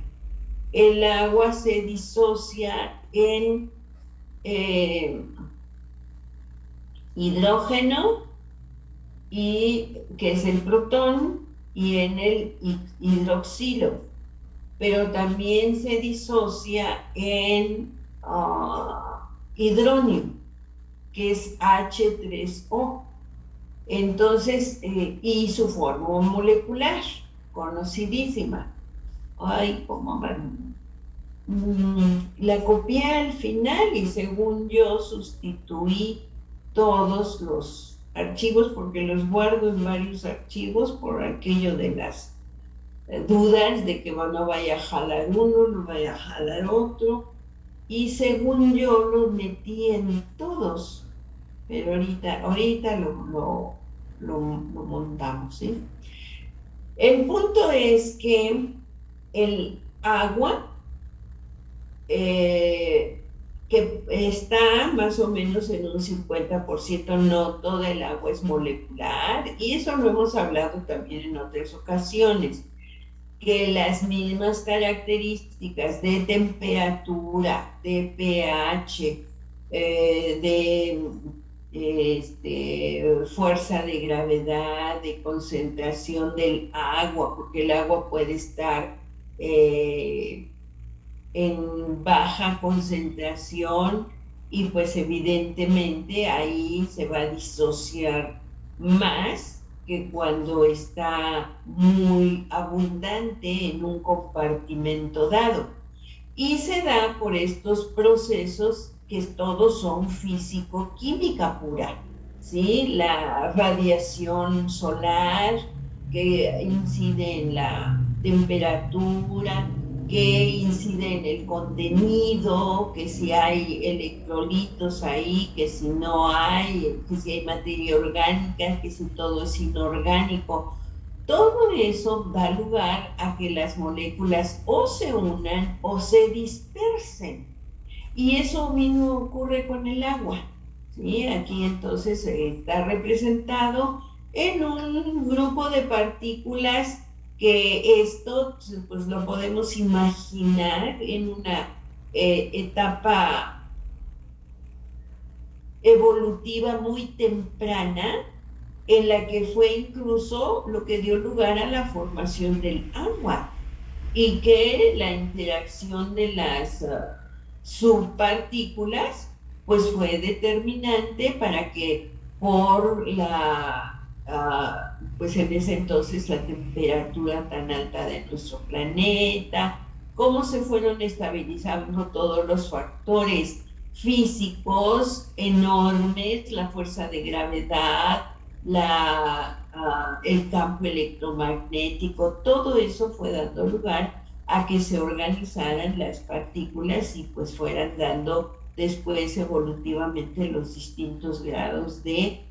Speaker 2: El agua se disocia en hidrógeno, que es el protón, y en el hidroxilo, pero también se disocia en hidróneo, que es H3O. Entonces, y su forma molecular, conocidísima. Ay, cómo la copié al final y según yo sustituí todos los archivos porque los guardo en varios archivos por aquello de las dudas de que no vaya a jalar uno, no vaya a jalar otro, y según yo lo metí en todos, pero ahorita lo montamos, ¿sí? El punto es que el agua que está más o menos en un 50%, no toda el agua es molecular, y eso lo hemos hablado también en otras ocasiones, que las mismas características de temperatura, de pH, de fuerza de gravedad, de concentración del agua, porque el agua puede estar en baja concentración y pues evidentemente ahí se va a disociar más que cuando está muy abundante en un compartimento dado. Y se da por estos procesos que todos son físico-química pura, ¿sí? La radiación solar que incide en la temperatura, que incide en el contenido, que si hay electrolitos ahí, que si no hay, que si hay materia orgánica, que si todo es inorgánico. Todo eso da lugar a que las moléculas o se unan o se dispersen. Y eso mismo ocurre con el agua, ¿sí? Aquí entonces está representado en un grupo de partículas que esto pues lo podemos imaginar en una etapa evolutiva muy temprana, en la que fue incluso lo que dio lugar a la formación del agua, y que la interacción de las subpartículas pues fue determinante para que por pues en ese entonces la temperatura tan alta de nuestro planeta, cómo se fueron estabilizando todos los factores físicos enormes, la fuerza de gravedad, el campo electromagnético, todo eso fue dando lugar a que se organizaran las partículas y pues fueran dando después evolutivamente los distintos grados de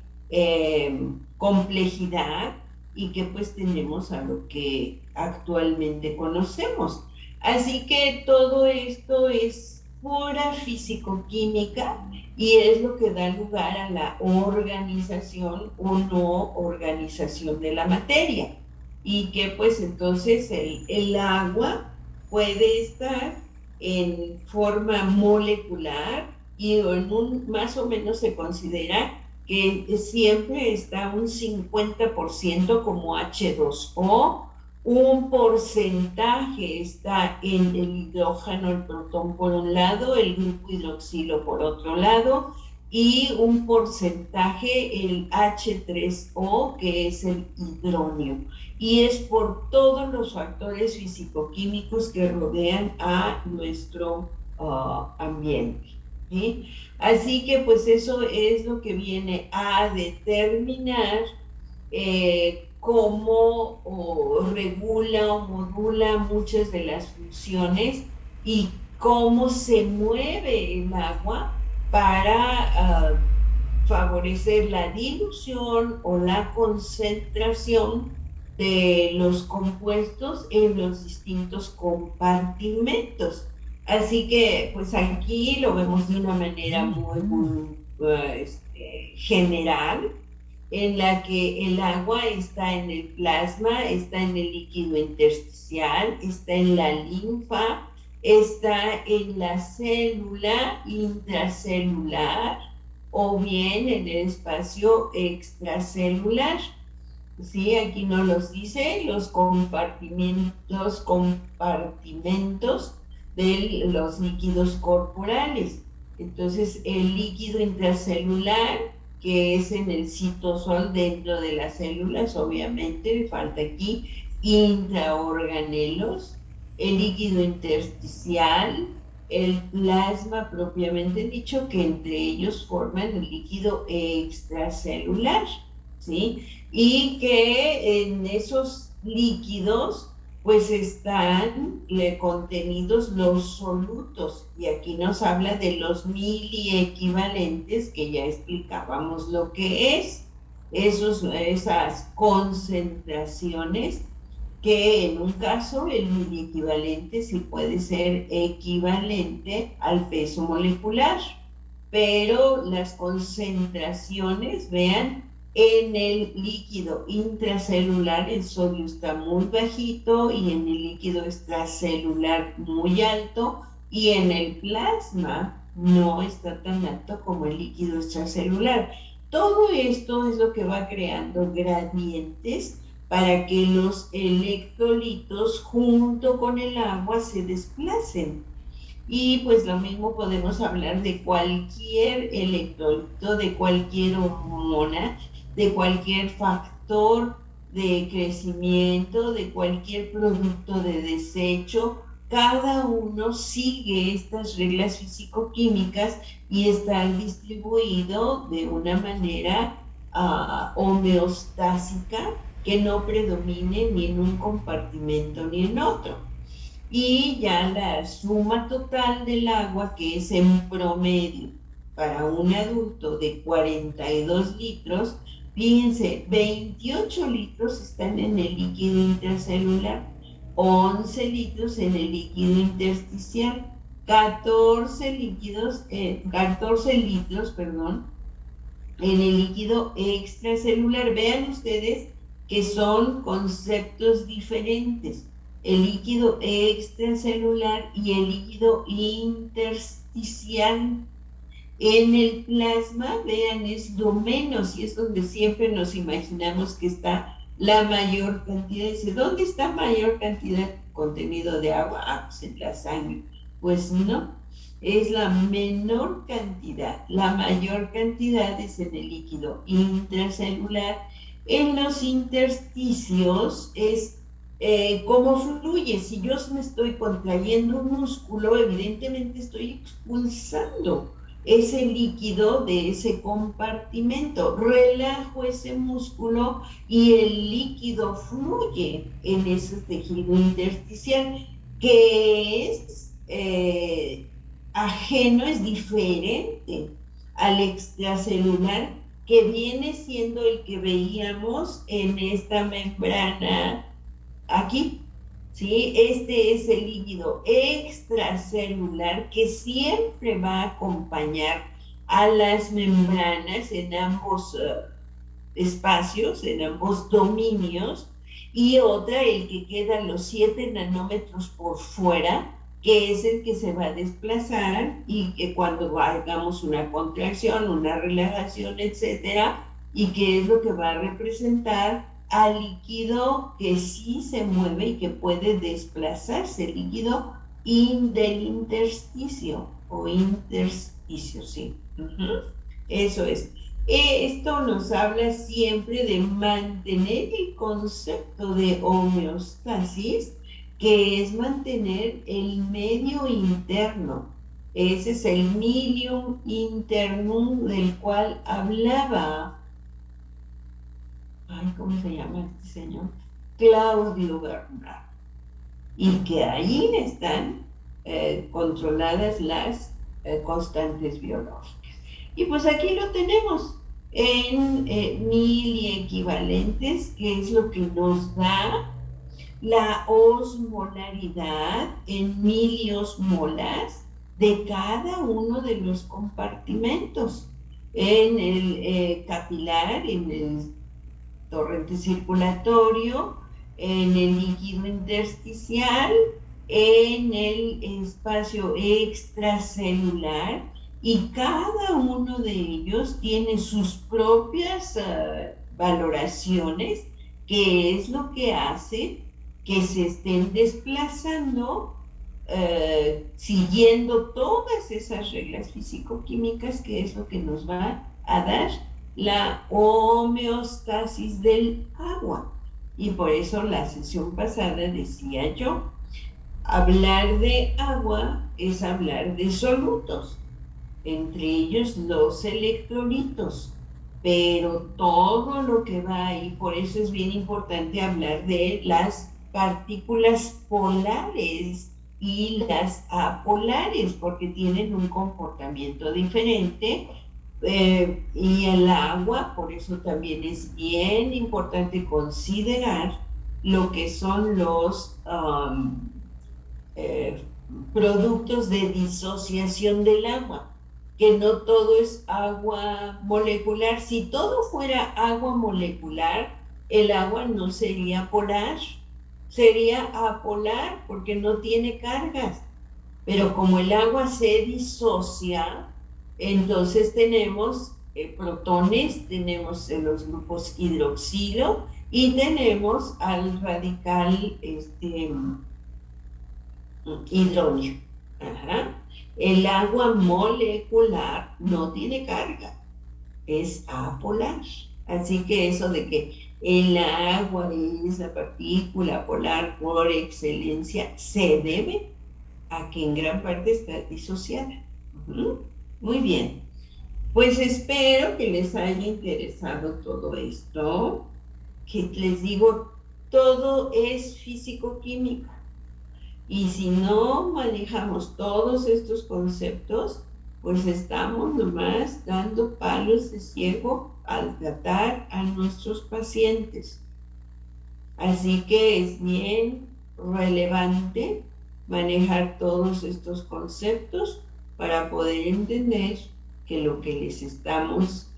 Speaker 2: complejidad, y que pues tenemos a lo que actualmente conocemos. Así que todo esto es pura físico-química y es lo que da lugar a la organización o no organización de la materia, y que pues entonces el agua puede estar en forma molecular y más o menos se considera que siempre está un 50% como H2O, un porcentaje está en el hidrógeno, el protón por un lado, el grupo hidroxilo por otro lado, y un porcentaje el H3O, que es el hidróneo. Y es por todos los factores físico-químicos que rodean a nuestro ambiente, ¿sí? Así que pues eso es lo que viene a determinar cómo regula o modula muchas de las funciones y cómo se mueve el agua para favorecer la dilución o la concentración de los compuestos en los distintos compartimentos. Así que, pues aquí lo vemos de una manera muy general, en la que el agua está en el plasma, está en el líquido intersticial, está en la linfa, está en la célula intracelular o bien en el espacio extracelular. Sí, aquí nos los dice los compartimentos de los líquidos corporales. Entonces, el líquido intracelular, que es en el citosol dentro de las células, obviamente, falta aquí, intraorganelos, el líquido intersticial, el plasma propiamente dicho, que entre ellos forman el líquido extracelular, ¿sí? Y que en esos líquidos pues están contenidos los solutos, y aquí nos habla de los miliequivalentes, que ya explicábamos lo que es, esas concentraciones, que en un caso el miliequivalente sí puede ser equivalente al peso molecular, pero las concentraciones, vean, en el líquido intracelular el sodio está muy bajito y en el líquido extracelular muy alto, y en el plasma no está tan alto como el líquido extracelular. Todo esto es lo que va creando gradientes para que los electrolitos junto con el agua se desplacen. Y pues lo mismo podemos hablar de cualquier electrolito, de cualquier hormona, de cualquier factor de crecimiento, de cualquier producto de desecho. Cada uno sigue estas reglas físico-químicas y está distribuido de una manera homeostásica, que no predomine ni en un compartimento ni en otro. Y ya la suma total del agua, que es en promedio para un adulto de 42 litros, fíjense, 28 litros están en el líquido intracelular, 11 litros en el líquido intersticial, 14 litros, en el líquido extracelular. Vean ustedes que son conceptos diferentes: el líquido extracelular y el líquido intersticial. En el plasma, vean, es lo menos, y es donde siempre nos imaginamos que está la mayor cantidad. Dice, ¿dónde está mayor cantidad de contenido de agua? Ah, pues en la sangre. Pues no, es la menor cantidad. La mayor cantidad es en el líquido intracelular. En los intersticios es cómo fluye. Si yo me estoy contrayendo un músculo, evidentemente estoy expulsando ese líquido de ese compartimento. Relajo ese músculo y el líquido fluye en ese tejido intersticial, que es ajeno, es diferente al extracelular, que viene siendo el que veíamos en esta membrana aquí, ¿sí? Este es el líquido extracelular, que siempre va a acompañar a las membranas en ambos espacios, en ambos dominios, y otra, el que queda los 7 nanómetros por fuera, que es el que se va a desplazar, y que cuando hagamos una contracción, una relajación, etcétera, y que es lo que va a representar al líquido que sí se mueve y que puede desplazarse, el líquido del intersticio o intersticio, sí. Eso es. Esto nos habla siempre de mantener el concepto de homeostasis, que es mantener el medio interno. Ese es el milium internum del cual hablaba, ¿cómo se llama este señor? Claudio Bernard. Y que ahí están controladas las constantes biológicas. Y pues aquí lo tenemos en miliequivalentes, que es lo que nos da la osmolaridad en miliosmolas de cada uno de los compartimentos. En el capilar, en el torrente circulatorio, en el líquido intersticial, en el espacio extracelular, y cada uno de ellos tiene sus propias valoraciones, que es lo que hace que se estén desplazando siguiendo todas esas reglas físico-químicas, que es lo que nos va a dar la homeostasis del agua. Y por eso la sesión pasada decía yo, hablar de agua es hablar de solutos, entre ellos los electrolitos, pero todo lo que va ahí, por eso es bien importante hablar de las partículas polares y las apolares, porque tienen un comportamiento diferente. Y el agua, por eso también es bien importante considerar lo que son los productos de disociación del agua, que no todo es agua molecular. Si todo fuera agua molecular, el agua no sería polar, sería apolar, porque no tiene cargas. Pero como el agua se disocia, entonces tenemos protones, tenemos los grupos hidroxilo y tenemos al radical hidróneo. Ajá. El agua molecular no tiene carga, es apolar. Así que eso de que el agua es la partícula polar por excelencia se debe a que en gran parte está disociada. Muy bien, pues espero que les haya interesado todo esto, que les digo, todo es físico-química. Y si no manejamos todos estos conceptos, pues estamos nomás dando palos de ciego al tratar a nuestros pacientes. Así que es bien relevante manejar todos estos conceptos para poder entender que lo que les estamos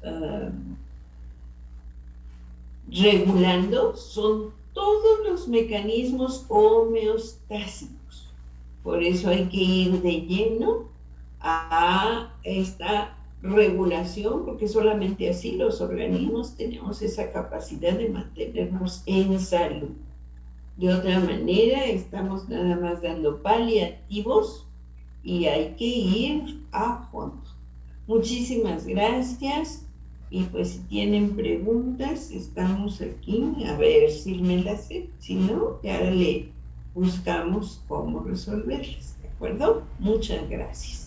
Speaker 2: regulando son todos los mecanismos homeostásicos. Por eso hay que ir de lleno a esta regulación, porque solamente así los organismos tenemos esa capacidad de mantenernos en salud. De otra manera, estamos nada más dando paliativos y hay que ir a fondo. Muchísimas gracias. Y pues si tienen preguntas, estamos aquí, a ver si me las sé. Si no, ya le buscamos cómo resolverlas, ¿de acuerdo? Muchas gracias.